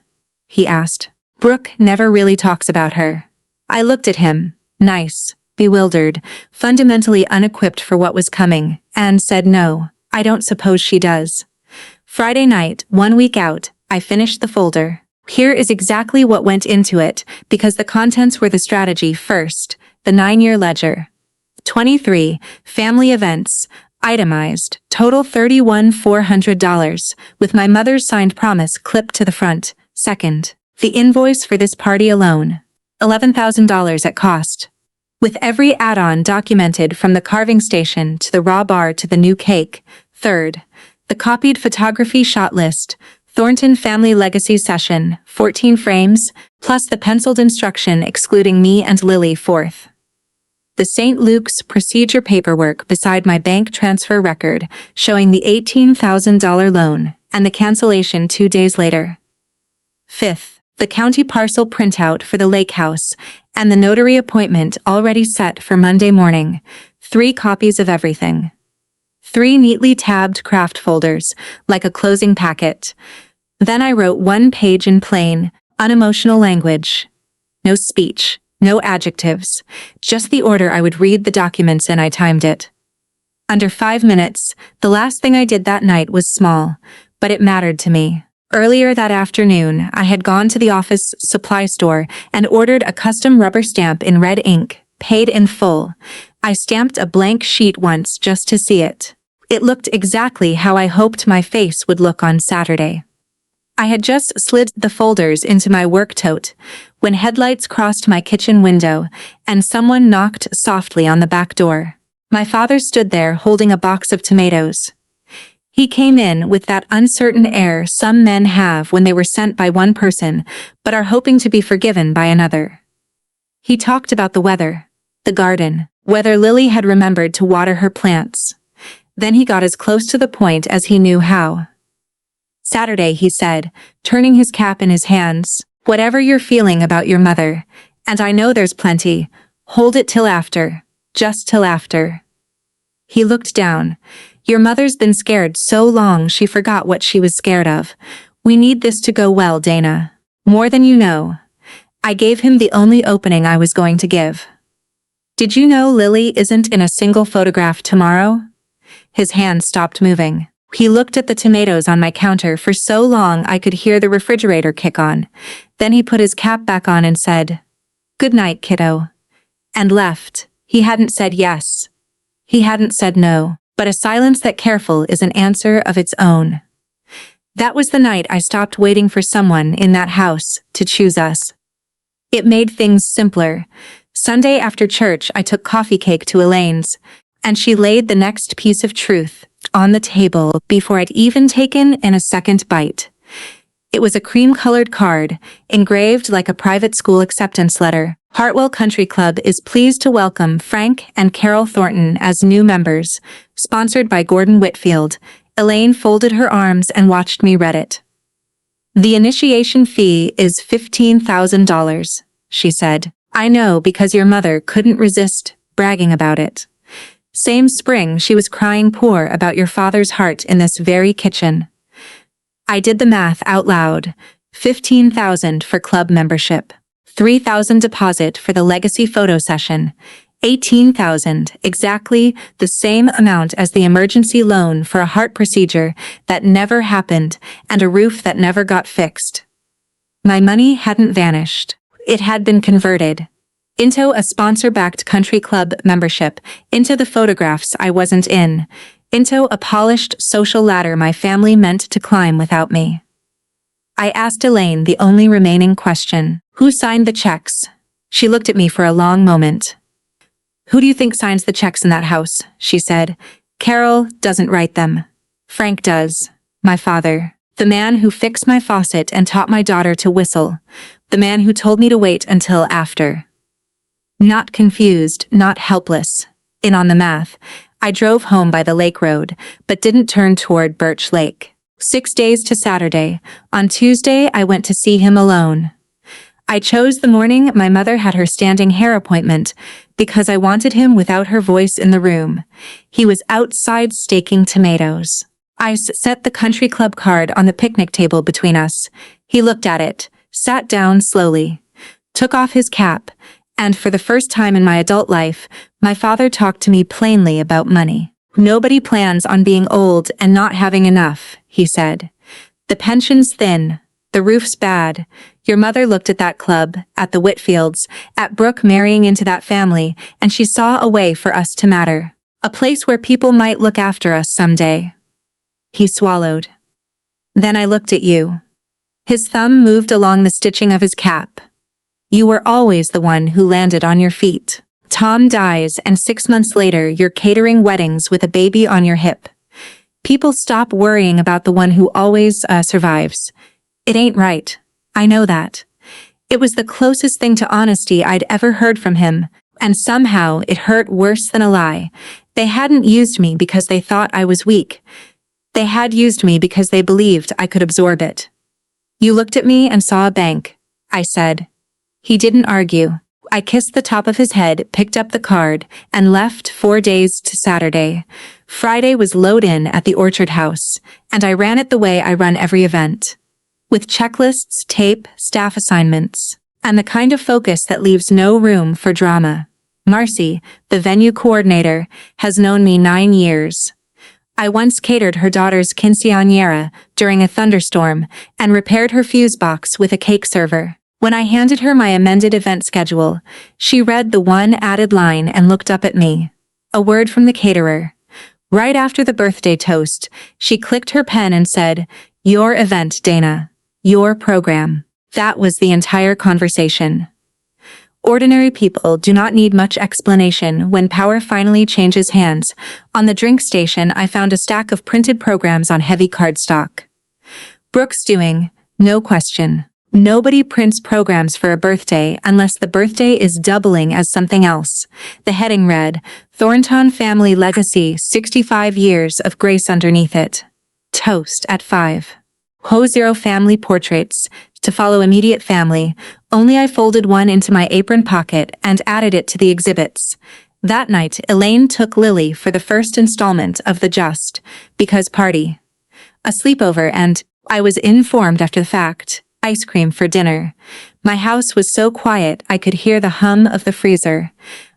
he asked. "Brooke never really talks about her." I looked at him, nice, bewildered, fundamentally unequipped for what was coming, and said no, I don't suppose she does. Friday night, 1 week out, I finished the folder. Here is exactly what went into it, because the contents were the strategy first: the 9-year ledger. 23, family events, itemized, total $31,400, with my mother's signed promise clipped to the front. Second, the invoice for this party alone, $11,000 at cost, with every add-on documented from the carving station to the raw bar to the new cake. Third, the copied photography shot list, Thornton Family Legacy Session, 14 frames, plus the penciled instruction excluding me and Lily. Fourth, the St. Luke's procedure paperwork beside my bank transfer record showing the $18,000 loan and the cancellation 2 days later. Fifth, the county parcel printout for the lake house and the notary appointment already set for Monday morning. 3 copies of everything. 3 neatly tabbed craft folders, like a closing packet. Then I wrote 1 page in plain, unemotional language. No speech, no adjectives, just the order I would read the documents in. I timed it. Under 5 minutes, the last thing I did that night was small, but it mattered to me. Earlier that afternoon, I had gone to the office supply store and ordered a custom rubber stamp in red ink, paid in full. I stamped a blank sheet once just to see it. It looked exactly how I hoped my face would look on Saturday. I had just slid the folders into my work tote when headlights crossed my kitchen window and someone knocked softly on the back door. My father stood there holding a box of tomatoes. He came in with that uncertain air some men have when they were sent by one person but are hoping to be forgiven by another. He talked about the weather, the garden, whether Lily had remembered to water her plants. Then he got as close to the point as he knew how. "Saturday," he said, turning his cap in his hands, "whatever you're feeling about your mother, and I know there's plenty, hold it till after, just till after." He looked down. "Your mother's been scared so long she forgot what she was scared of. We need this to go well, Dana. More than you know." I gave him the only opening I was going to give. "Did you know Lily isn't in a single photograph tomorrow?" His hand stopped moving. He looked at the tomatoes on my counter for so long I could hear the refrigerator kick on. Then he put his cap back on and said, "Good night, kiddo," and left. He hadn't said yes. He hadn't said no, but a silence that careful is an answer of its own. That was the night I stopped waiting for someone in that house to choose us. It made things simpler. Sunday after church I took coffee cake to Elaine's, and she laid the next piece of truth on the table before I'd even taken in a second bite. It was a cream-colored card, engraved like a private school acceptance letter. "Hartwell Country Club is pleased to welcome Frank and Carol Thornton as new members, sponsored by Gordon Whitfield." Elaine folded her arms and watched me read it. The initiation fee is $15,000, she said. I know because your mother couldn't resist bragging about it. Same spring she was crying poor about your father's heart in this very kitchen. I did the math out loud. $15,000 for club membership. $3,000 deposit for the legacy photo session. $18,000, exactly the same amount as the emergency loan for a heart procedure that never happened and a roof that never got fixed. My money hadn't vanished. It had been converted into a sponsor-backed country club membership, into the photographs I wasn't in, into a polished social ladder my family meant to climb without me. I asked Elaine the only remaining question. Who signed the checks? She looked at me for a long moment. Who do you think signs the checks in that house? She said. Carol doesn't write them. Frank does. My father. The man who fixed my faucet and taught my daughter to whistle. The man who told me to wait until after. Not confused, not helpless. In on the math. I drove home by the lake road, but didn't turn toward Birch Lake. 6 days to Saturday. On Tuesday, I went to see him alone. I chose the morning my mother had her standing hair appointment because I wanted him without her voice in the room. He was outside staking tomatoes. I set the country club card on the picnic table between us. He looked at it, sat down slowly, took off his cap, and for the first time in my adult life, my father talked to me plainly about money. Nobody plans on being old and not having enough, he said. The pension's thin. The roof's bad. Your mother looked at that club, at the Whitfields, at Brooke marrying into that family, and she saw a way for us to matter. A place where people might look after us someday. He swallowed. Then I looked at you. His thumb moved along the stitching of his cap. You were always the one who landed on your feet. Tom dies, and 6 months later you're catering weddings with a baby on your hip. People stop worrying about the one who always survives. It ain't right. I know that. It was the closest thing to honesty I'd ever heard from him, and somehow it hurt worse than a lie. They hadn't used me because they thought I was weak. They had used me because they believed I could absorb it. You looked at me and saw a bank, I said. He didn't argue. I kissed the top of his head, picked up the card, and left 4 days to Saturday. Friday was load in at the Orchard House, and I ran it the way I run every event. With checklists, tape, staff assignments, and the kind of focus that leaves no room for drama. Marcy, the venue coordinator, has known me 9 years. I once catered her daughter's quinceañera during a thunderstorm and repaired her fuse box with a cake server. When I handed her my amended event schedule, she read the one added line and looked up at me. A word from the caterer. Right after the birthday toast, she clicked her pen and said, "Your event, Dana. Your program." That was the entire conversation. Ordinary people do not need much explanation when power finally changes hands. On the drink station, I found a stack of printed programs on heavy cardstock. Brooke's doing, no question. Nobody prints programs for a birthday unless the birthday is doubling as something else. The heading read, Thornton Family Legacy, 65 Years of Grace underneath it. Toast at 5. Ho0 family portraits, to follow immediate family, only I folded one into my apron pocket and added it to the exhibits. That night, Elaine took Lily for the first installment of the Just Because party. A sleepover and, I was informed after the fact, ice cream for dinner. My house was so quiet I could hear the hum of the freezer.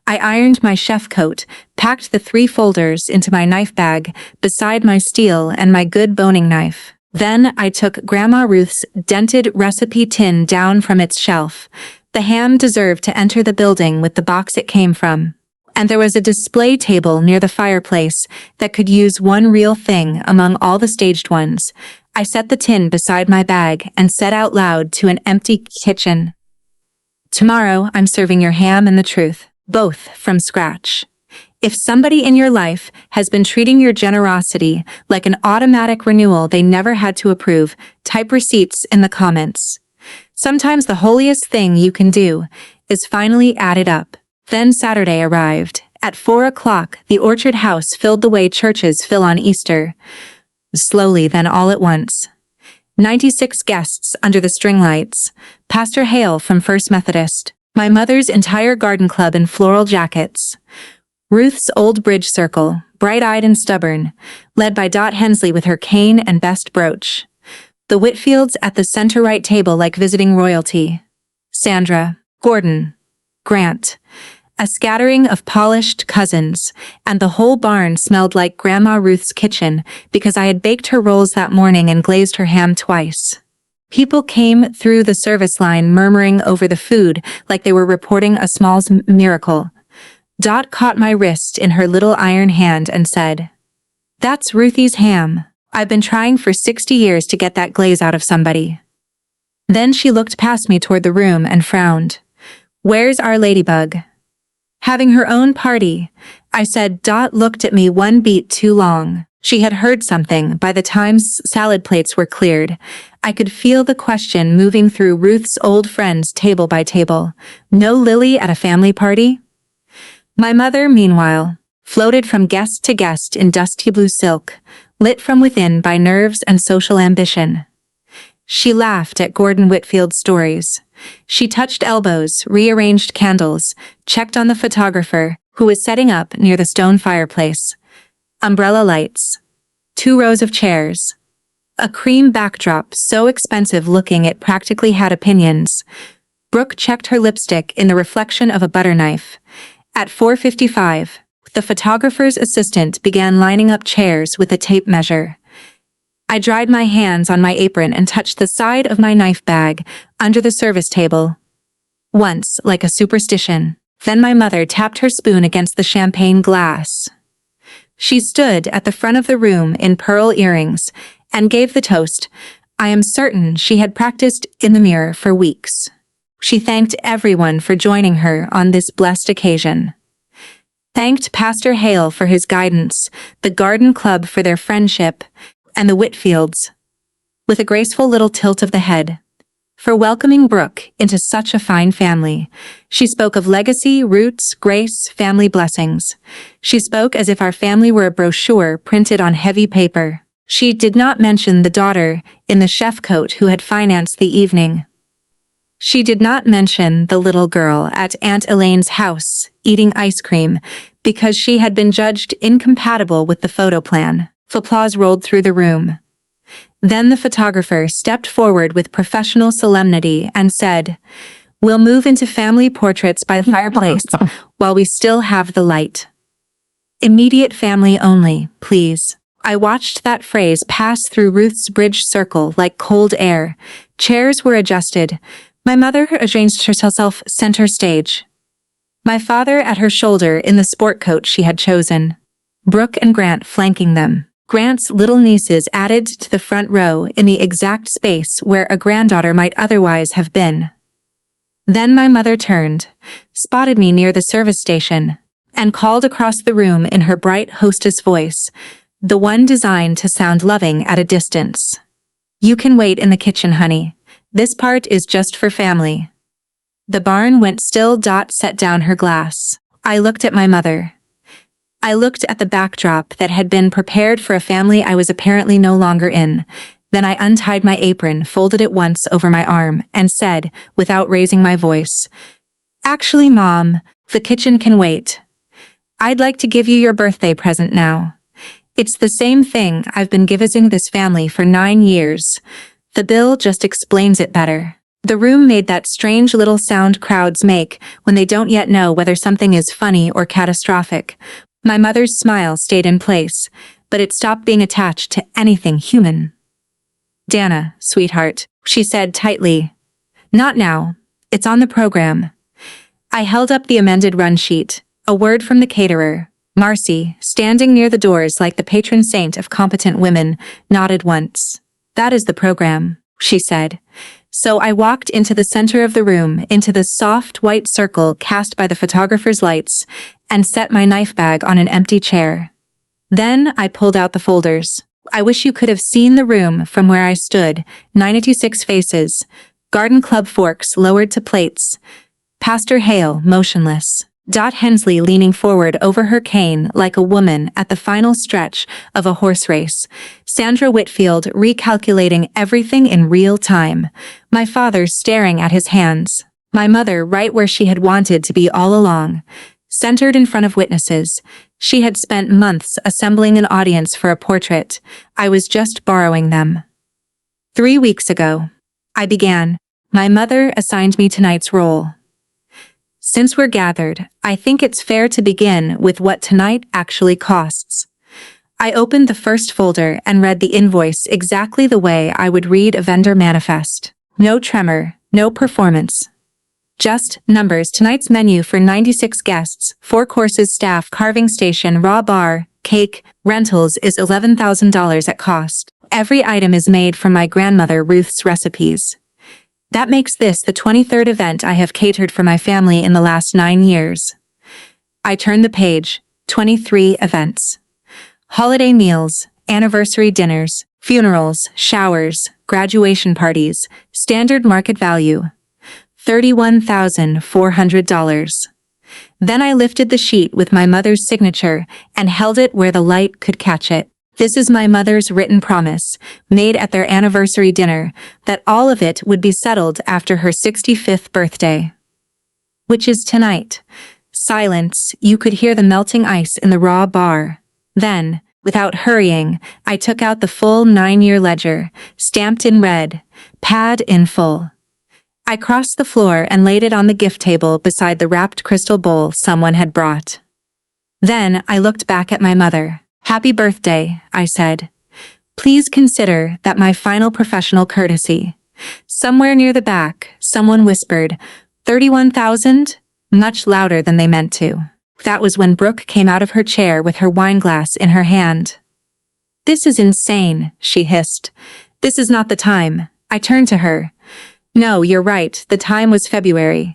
I ironed my chef coat, packed the 3 folders into my knife bag beside my steel and my good boning knife. Then I took Grandma Ruth's dented recipe tin down from its shelf. The ham deserved to enter the building with the box it came from. And there was a display table near the fireplace that could use one real thing among all the staged ones. I set the tin beside my bag and said out loud to an empty kitchen, "Tomorrow I'm serving your ham and the truth, both from scratch." If somebody in your life has been treating your generosity like an automatic renewal they never had to approve, type receipts in the comments. Sometimes the holiest thing you can do is finally add it up. Then Saturday arrived. At 4 o'clock, the Orchard House filled the way churches fill on Easter. Slowly, then all at once. 96 guests under the string lights. Pastor Hale from First Methodist. My mother's entire garden club in floral jackets. Ruth's old bridge circle, bright-eyed and stubborn, led by Dot Hensley with her cane and best brooch. The Whitfields at the center-right table like visiting royalty. Sandra, Gordon, Grant. A scattering of polished cousins, and the whole barn smelled like Grandma Ruth's kitchen because I had baked her rolls that morning and glazed her ham twice. People came through the service line murmuring over the food like they were reporting a small miracle. Dot caught my wrist in her little iron hand and said, "That's Ruthie's ham. I've been trying for 60 years to get that glaze out of somebody." Then she looked past me toward the room and frowned. "Where's our ladybug?" "Having her own party," I said. Dot looked at me one beat too long. She had heard something by the time salad plates were cleared. I could feel the question moving through Ruth's old friends table by table. No Lily at a family party? My mother, meanwhile, floated from guest to guest in dusty blue silk, lit from within by nerves and social ambition. She laughed at Gordon Whitfield's stories. She touched elbows, rearranged candles, checked on the photographer, who was setting up near the stone fireplace. Umbrella lights. 2 rows of chairs. A cream backdrop so expensive looking it practically had opinions. Brooke checked her lipstick in the reflection of a butter knife. At 4:55, the photographer's assistant began lining up chairs with a tape measure. I dried my hands on my apron and touched the side of my knife bag under the service table. Once, like a superstition. Then my mother tapped her spoon against the champagne glass. She stood at the front of the room in pearl earrings and gave the toast. I am certain she had practiced in the mirror for weeks. She thanked everyone for joining her on this blessed occasion. Thanked Pastor Hale for his guidance, the garden club for their friendship, and the Whitfields, with a graceful little tilt of the head, for welcoming Brooke into such a fine family. She spoke of legacy, roots, grace, family blessings. She spoke as if our family were a brochure printed on heavy paper. She did not mention the daughter in the chef coat who had financed the evening. She did not mention the little girl at Aunt Elaine's house eating ice cream because she had been judged incompatible with the photo plan. Applause rolled through the room. Then the photographer stepped forward with professional solemnity and said, "We'll move into family portraits by the fireplace while we still have the light. Immediate family only, please." I watched that phrase pass through Ruth's bridge circle like cold air. Chairs were adjusted. My mother arranged herself center stage. My father at her shoulder in the sport coat she had chosen. Brooke and Grant flanking them. Grant's little nieces added to the front row in the exact space where a granddaughter might otherwise have been. Then my mother turned, spotted me near the service station, and called across the room in her bright hostess voice, the one designed to sound loving at a distance. "You can wait in the kitchen, honey. This part is just for family." The barn went still. Dot set down her glass. I looked at my mother. I looked at the backdrop that had been prepared for a family I was apparently no longer in. Then I untied my apron, folded it once over my arm, and said, without raising my voice, "Actually, Mom, the kitchen can wait. I'd like to give you your birthday present now. It's the same thing I've been giving this family for 9 years. The bill just explains it better." The room made that strange little sound crowds make when they don't yet know whether something is funny or catastrophic. My mother's smile stayed in place, but it stopped being attached to anything human. "Dana, sweetheart," she said tightly. "Not now. It's on the program." I held up the amended run sheet, a word from the caterer. Marcy, standing near the doors like the patron saint of competent women, nodded once. "That is the program," she said. So I walked into the center of the room, into the soft white circle cast by the photographer's lights, and set my knife bag on an empty chair. Then I pulled out the folders. I wish you could have seen the room from where I stood. 96 faces, garden club forks lowered to plates, Pastor Hale motionless, Hensley leaning forward over her cane like a woman at the final stretch of a horse race. Sandra Whitfield recalculating everything in real time. My father staring at his hands. My mother right where she had wanted to be all along. Centered in front of witnesses. She had spent months assembling an audience for a portrait. I was just borrowing them. 3 weeks ago, I began. My mother assigned me tonight's role. Since we're gathered, I think it's fair to begin with what tonight actually costs. I opened the first folder and read the invoice exactly the way I would read a vendor manifest. No tremor, no performance. Just numbers. Tonight's menu for 96 guests, 4 courses, staff, carving station, raw bar, cake, rentals is $11,000 at cost. Every item is made from my grandmother Ruth's recipes. That makes this the 23rd event I have catered for my family in the last 9 years. I turned the page. 23 events. Holiday meals, anniversary dinners, funerals, showers, graduation parties, standard market value. $31,400. Then I lifted the sheet with my mother's signature and held it where the light could catch it. This is my mother's written promise, made at their anniversary dinner, that all of it would be settled after her 65th birthday. Which is tonight. Silence, you could hear the melting ice in the raw bar. Then, without hurrying, I took out the full 9-year ledger, stamped in red, pad in full. I crossed the floor and laid it on the gift table beside the wrapped crystal bowl someone had brought. Then I looked back at my mother. "Happy birthday," I said. "Please consider that my final professional courtesy." Somewhere near the back, someone whispered, 31,000? Much louder than they meant to. That was when Brooke came out of her chair with her wineglass in her hand. "This is insane," she hissed. "This is not the time." I turned to her. "No, you're right, the time was February.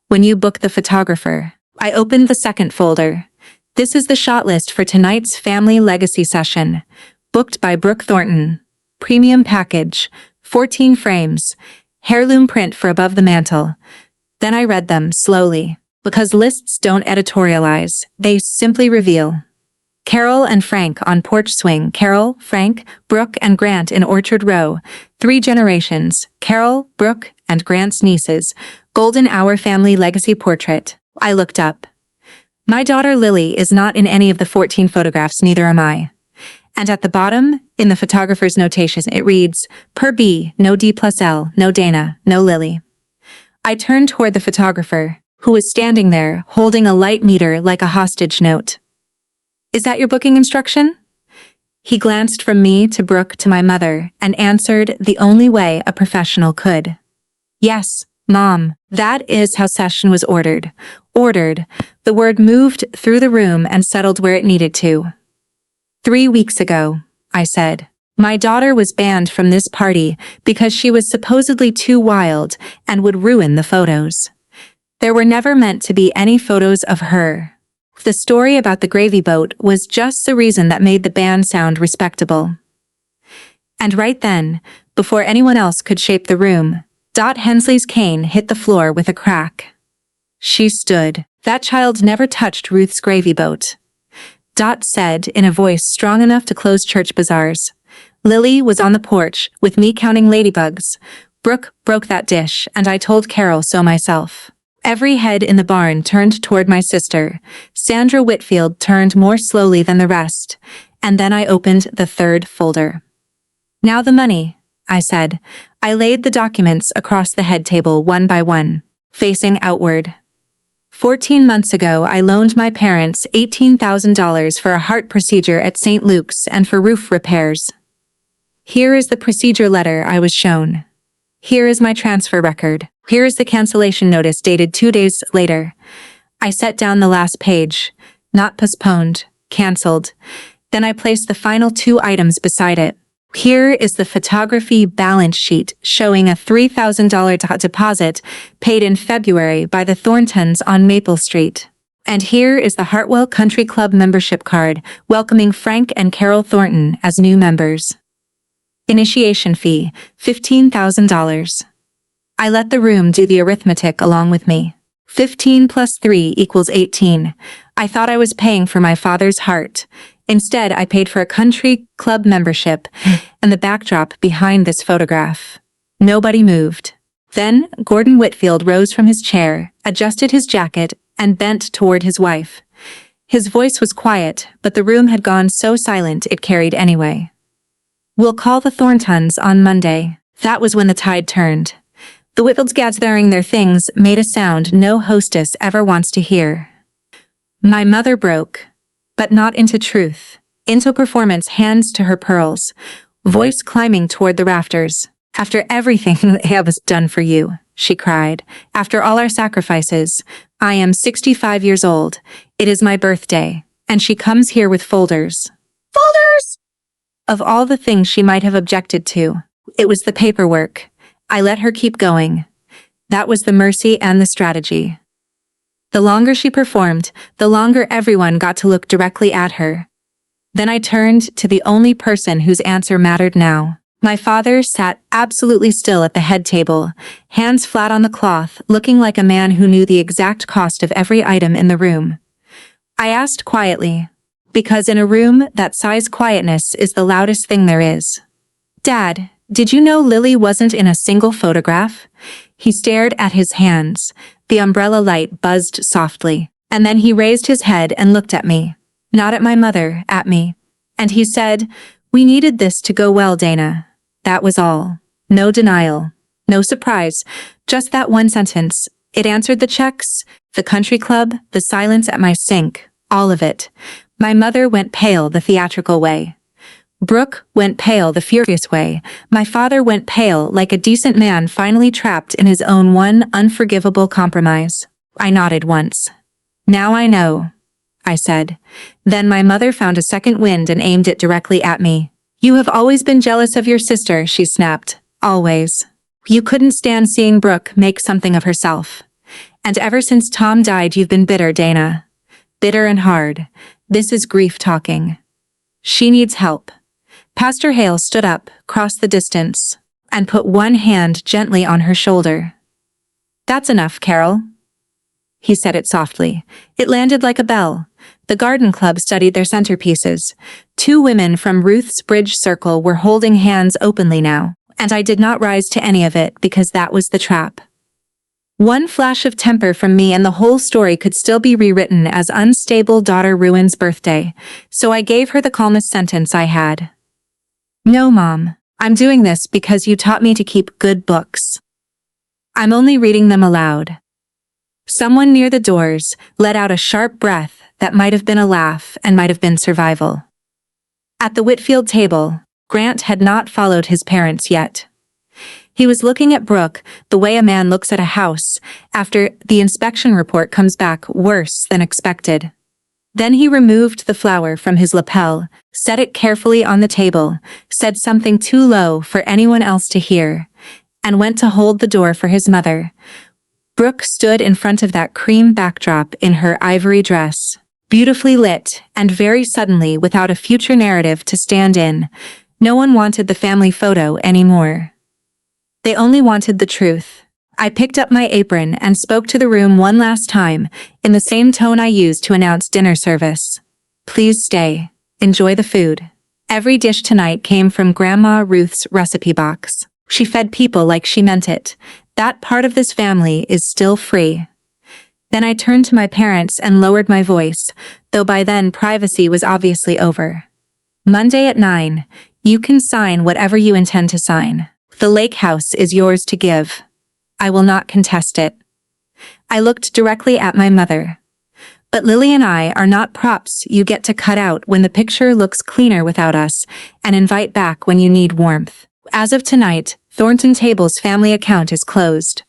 When you booked the photographer." I opened the second folder. This is the shot list for tonight's family legacy session. Booked by Brooke Thornton. Premium package. 14 frames. Heirloom print for above the mantel. Then I read them slowly. Because lists don't editorialize, they simply reveal. Carol and Frank on porch swing. Carol, Frank, Brooke and Grant in Orchard Row. 3 generations. Carol, Brooke, and Grant's nieces. Golden Hour family legacy portrait. I looked up. My daughter Lily is not in any of the 14 photographs, neither am I. And at the bottom, in the photographer's notation, it reads, per B, no D+L, no Dana, no Lily. I turned toward the photographer, who was standing there, holding a light meter like a hostage note. "Is that your booking instruction?" He glanced from me to Brooke to my mother and answered the only way a professional could. "Yes, Mom, that is how session was ordered." Ordered. The word moved through the room and settled where it needed to. 3 weeks ago, I said. My daughter was banned from this party because she was supposedly too wild and would ruin the photos. There were never meant to be any photos of her. The story about the gravy boat was just the reason that made the ban sound respectable. And right then, before anyone else could shape the room, Hensley's cane hit the floor with a crack. She stood. "That child never touched Ruth's gravy boat," said in a voice strong enough to close church bazaars. "Lily was on the porch, with me counting ladybugs. Brooke broke that dish, and I told Carol so myself." Every head in the barn turned toward my sister. Sandra Whitfield turned more slowly than the rest, and then I opened the third folder. "Now the money," I said. I laid the documents across the head table one by one, facing outward. 14 months ago, I loaned my parents $18,000 for a heart procedure at St. Luke's and for roof repairs. Here is the procedure letter I was shown. Here is my transfer record. Here is the cancellation notice dated 2 days later. I set down the last page. Not postponed, canceled. Then I placed the final 2 items beside it. Here is the photography balance sheet showing a $3,000 deposit paid in February by the Thorntons on Maple Street. And here is the Hartwell Country Club membership card welcoming Frank and Carol Thornton as new members. Initiation fee, $15,000. I let the room do the arithmetic along with me. 15 plus 3 equals 18. I thought I was paying for my father's heart. Instead, I paid for a country club membership and the backdrop behind this photograph. Nobody moved. Then, Gordon Whitfield rose from his chair, adjusted his jacket, and bent toward his wife. His voice was quiet, but the room had gone so silent it carried anyway. "We'll call the Thorntons on Monday." That was when the tide turned. The Whitfields gathering their things made a sound no hostess ever wants to hear. My mother broke, but not into truth, into performance, hands to her pearls, voice climbing toward the rafters. "After everything that has done for you," she cried, "after all our sacrifices, I am 65 years old. It is my birthday, and she comes here with folders." Folders! Of all the things she might have objected to, it was the paperwork. I let her keep going. That was the mercy and the strategy. The longer she performed, the longer everyone got to look directly at her. Then I turned to the only person whose answer mattered now. My father sat absolutely still at the head table, hands flat on the cloth, looking like a man who knew the exact cost of every item in the room. I asked quietly, because in a room that size quietness is the loudest thing there is. "Dad, did you know Lily wasn't in a single photograph?" He stared at his hands. The umbrella light buzzed softly, and then he raised his head and looked at me. Not at my mother, at me. And he said, "We needed this to go well, Dana." That was all. No denial. No surprise. Just that one sentence. It answered the checks, the country club, the silence at my sink, all of it. My mother went pale the theatrical way. Brooke went pale the furious way. My father went pale like a decent man finally trapped in his own one unforgivable compromise. I nodded once. "Now I know," I said. Then my mother found a second wind and aimed it directly at me. "You have always been jealous of your sister," she snapped. "Always. You couldn't stand seeing Brooke make something of herself. And ever since Tom died, you've been bitter, Dana. Bitter and hard. This is grief talking. She needs help." Pastor Hale stood up, crossed the distance, and put one hand gently on her shoulder. "That's enough, Carol." He said it softly. It landed like a bell. The garden club studied their centerpieces. 2 women from Ruth's Bridge Circle were holding hands openly now, and I did not rise to any of it because that was the trap. One flash of temper from me and the whole story could still be rewritten as unstable daughter ruins birthday, so I gave her the calmest sentence I had. "No, Mom, I'm doing this because you taught me to keep good books. I'm only reading them aloud." Someone near the doors let out a sharp breath that might have been a laugh and might have been survival. At the Whitfield table, Grant had not followed his parents yet. He was looking at Brooke the way a man looks at a house after the inspection report comes back worse than expected. Then he removed the flower from his lapel, set it carefully on the table, said something too low for anyone else to hear, and went to hold the door for his mother. Brooke stood in front of that cream backdrop in her ivory dress, beautifully lit, and very suddenly without a future narrative to stand in. No one wanted the family photo anymore. They only wanted the truth. I picked up my apron and spoke to the room one last time, in the same tone I used to announce dinner service. "Please stay. Enjoy the food." Every dish tonight came from Grandma Ruth's recipe box. She fed people like she meant it. That part of this family is still free. Then I turned to my parents and lowered my voice, though by then privacy was obviously over. "Monday at 9, you can sign whatever you intend to sign. The lake house is yours to give. I will not contest it." I looked directly at my mother. "But Lily and I are not props you get to cut out when the picture looks cleaner without us, and invite back when you need warmth. As of tonight, Thornton Table's family account is closed.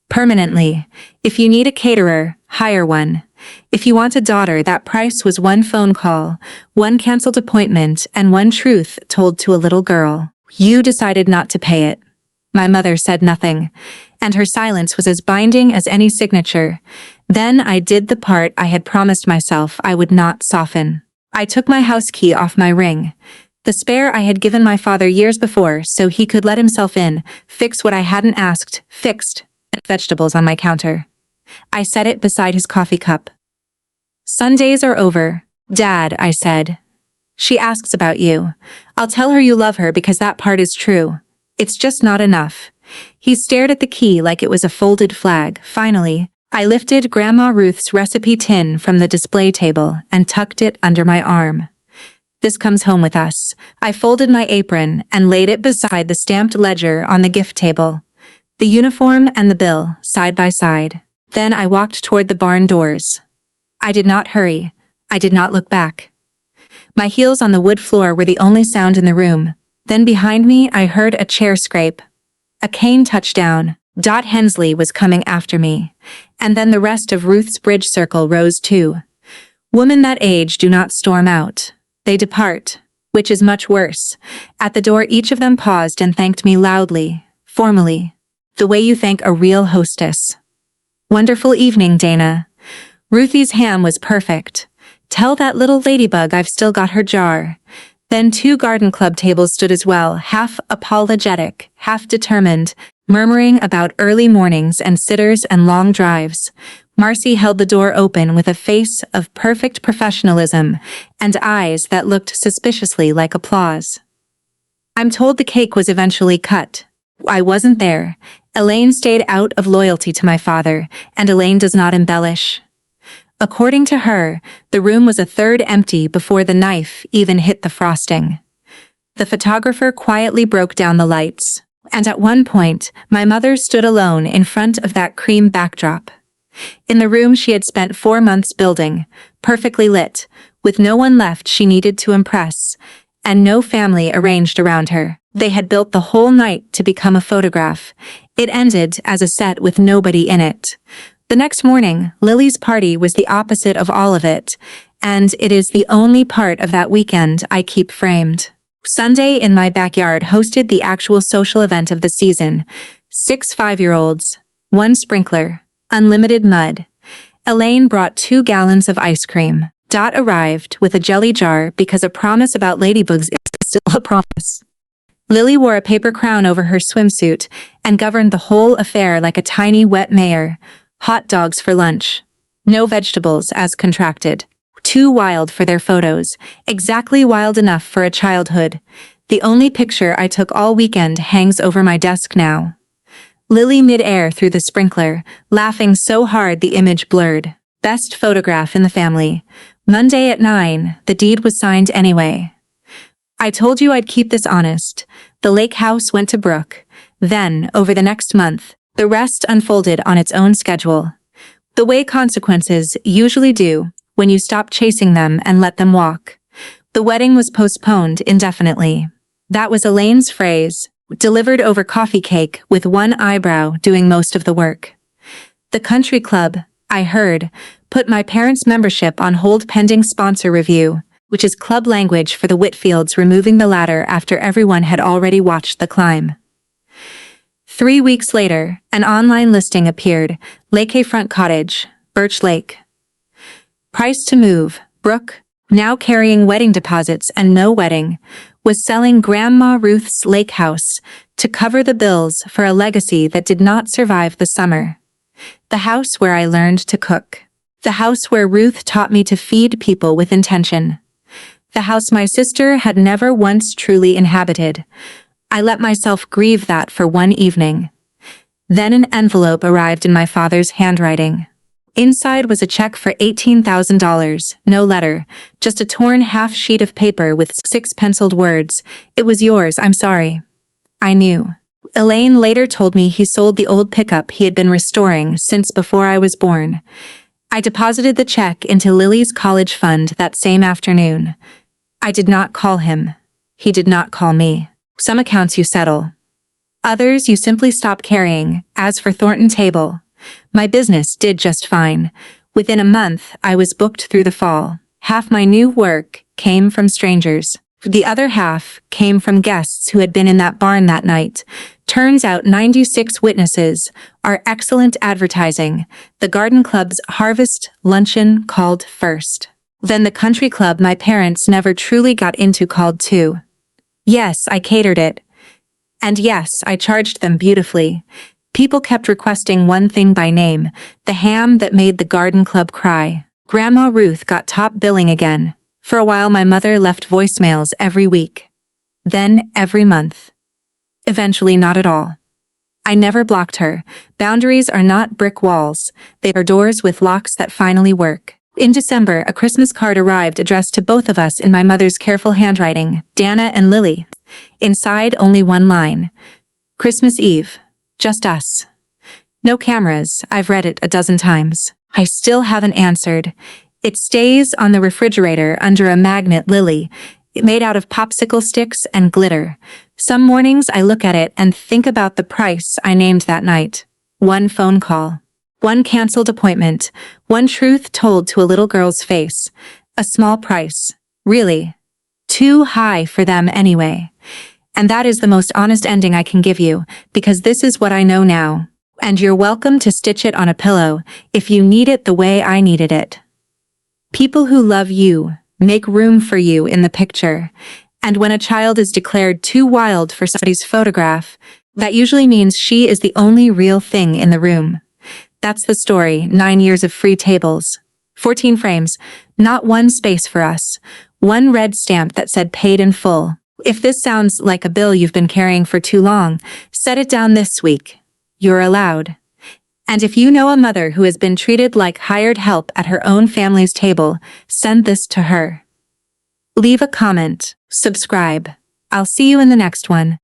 Permanently. If you need a caterer, hire one. If you want a daughter, that price was one phone call, one canceled appointment, and one truth told to a little girl. You decided not to pay it." My mother said nothing, and her silence was as binding as any signature. Then I did the part I had promised myself I would not soften. I took my house key off my ring. The spare I had given my father years before so he could let himself in, fix what I hadn't asked, fixed, and vegetables on my counter. I set it beside his coffee cup. Sundays are over, Dad, I said. She asks about you. I'll tell her you love her because that part is true. It's just not enough. He stared at the key like it was a folded flag. Finally, I lifted Grandma Ruth's recipe tin from the display table and tucked it under my arm. This comes home with us. I folded my apron and laid it beside the stamped ledger on the gift table. The uniform and the bill, side by side. Then I walked toward the barn doors. I did not hurry. I did not look back. My heels on the wood floor were the only sound in the room. Then behind me I heard a chair scrape. A cane touched down. Dot Hensley was coming after me. And then the rest of Ruth's bridge circle rose too. Women that age do not storm out. They depart, which is much worse. At the door each of them paused and thanked me loudly, formally, the way you thank a real hostess. Wonderful evening, Dana. Ruthie's ham was perfect. Tell that little ladybug I've still got her jar. Then 2 garden club tables stood as well, half apologetic, half determined, murmuring about early mornings and sitters and long drives. Marcy held the door open with a face of perfect professionalism and eyes that looked suspiciously like applause. I'm told the cake was eventually cut. I wasn't there. Elaine stayed out of loyalty to my father, and Elaine does not embellish. According to her, the room was a third empty before the knife even hit the frosting. The photographer quietly broke down the lights, and at one point, my mother stood alone in front of that cream backdrop. In the room she had spent 4 months building, perfectly lit, with no one left she needed to impress, and no family arranged around her. They had built the whole night to become a photograph. It ended as a set with nobody in it. The next morning, Lily's party was the opposite of all of it, and it is the only part of that weekend I keep framed. Sunday in my backyard hosted the actual social event of the season. 6 5-year-olds, 1 sprinkler, unlimited mud. Elaine brought 2 gallons of ice cream. Dot arrived with a jelly jar because a promise about ladybugs is still a promise. Lily wore a paper crown over her swimsuit and governed the whole affair like a tiny wet mayor. Hot dogs for lunch. No vegetables as contracted. Too wild for their photos. Exactly wild enough for a childhood. The only picture I took all weekend hangs over my desk now. Lily mid-air through the sprinkler, laughing so hard the image blurred. Best photograph in the family. Monday at 9, the deed was signed anyway. I told you I'd keep this honest. The lake house went to Brooke. Then, over the next month, the rest unfolded on its own schedule. The way consequences usually do when you stop chasing them and let them walk. The wedding was postponed indefinitely. That was Elaine's phrase, delivered over coffee cake with one eyebrow doing most of the work. The country club, I heard, put my parents' membership on hold pending sponsor review, which is club language for the Whitfields removing the ladder after everyone had already watched the climb. 3 weeks later, an online listing appeared, Lakefront Cottage, Birch Lake. Price to move, Brooke, now carrying wedding deposits and no wedding, was selling Grandma Ruth's lake house to cover the bills for a legacy that did not survive the summer. The house where I learned to cook. The house where Ruth taught me to feed people with intention. The house my sister had never once truly inhabited. I let myself grieve that for one evening. Then an envelope arrived in my father's handwriting. Inside was a check for $18,000, no letter, just a torn half sheet of paper with 6 penciled words. It was yours, I'm sorry. I knew. Elaine later told me he sold the old pickup he had been restoring since before I was born. I deposited the check into Lily's college fund that same afternoon. I did not call him. He did not call me. Some accounts you settle. Others you simply stop carrying. As for Thornton Table, my business did just fine. Within a month, I was booked through the fall. Half my new work came from strangers. The other half came from guests who had been in that barn that night. Turns out 96 witnesses are excellent advertising. The garden club's harvest luncheon called first. Then the country club my parents never truly got into called too. Yes, I catered it. And yes, I charged them beautifully. People kept requesting one thing by name, the ham that made the garden club cry. Grandma Ruth got top billing again. For a while my mother left voicemails every week. Then every month. Eventually not at all. I never blocked her. Boundaries are not brick walls. They are doors with locks that finally work. In December, a Christmas card arrived addressed to both of us in my mother's careful handwriting, Dana and Lily. Inside, only one line. Christmas Eve. Just us. No cameras. I've read it a dozen times. I still haven't answered. It stays on the refrigerator under a magnet, Lily, made out of popsicle sticks and glitter. Some mornings I look at it and think about the price I named that night. One phone call. One canceled appointment. One truth told to a little girl's face. A small price. Really. Too high for them anyway. And that is the most honest ending I can give you, because this is what I know now. And you're welcome to stitch it on a pillow, if you need it the way I needed it. People who love you make room for you in the picture. And when a child is declared too wild for somebody's photograph, that usually means she is the only real thing in the room. That's the story. 9 years of free tables. 14 frames. Not one space for us. One red stamp that said paid in full. If this sounds like a bill you've been carrying for too long, set it down this week. You're allowed. And if you know a mother who has been treated like hired help at her own family's table, send this to her. Leave a comment. Subscribe. I'll see you in the next one.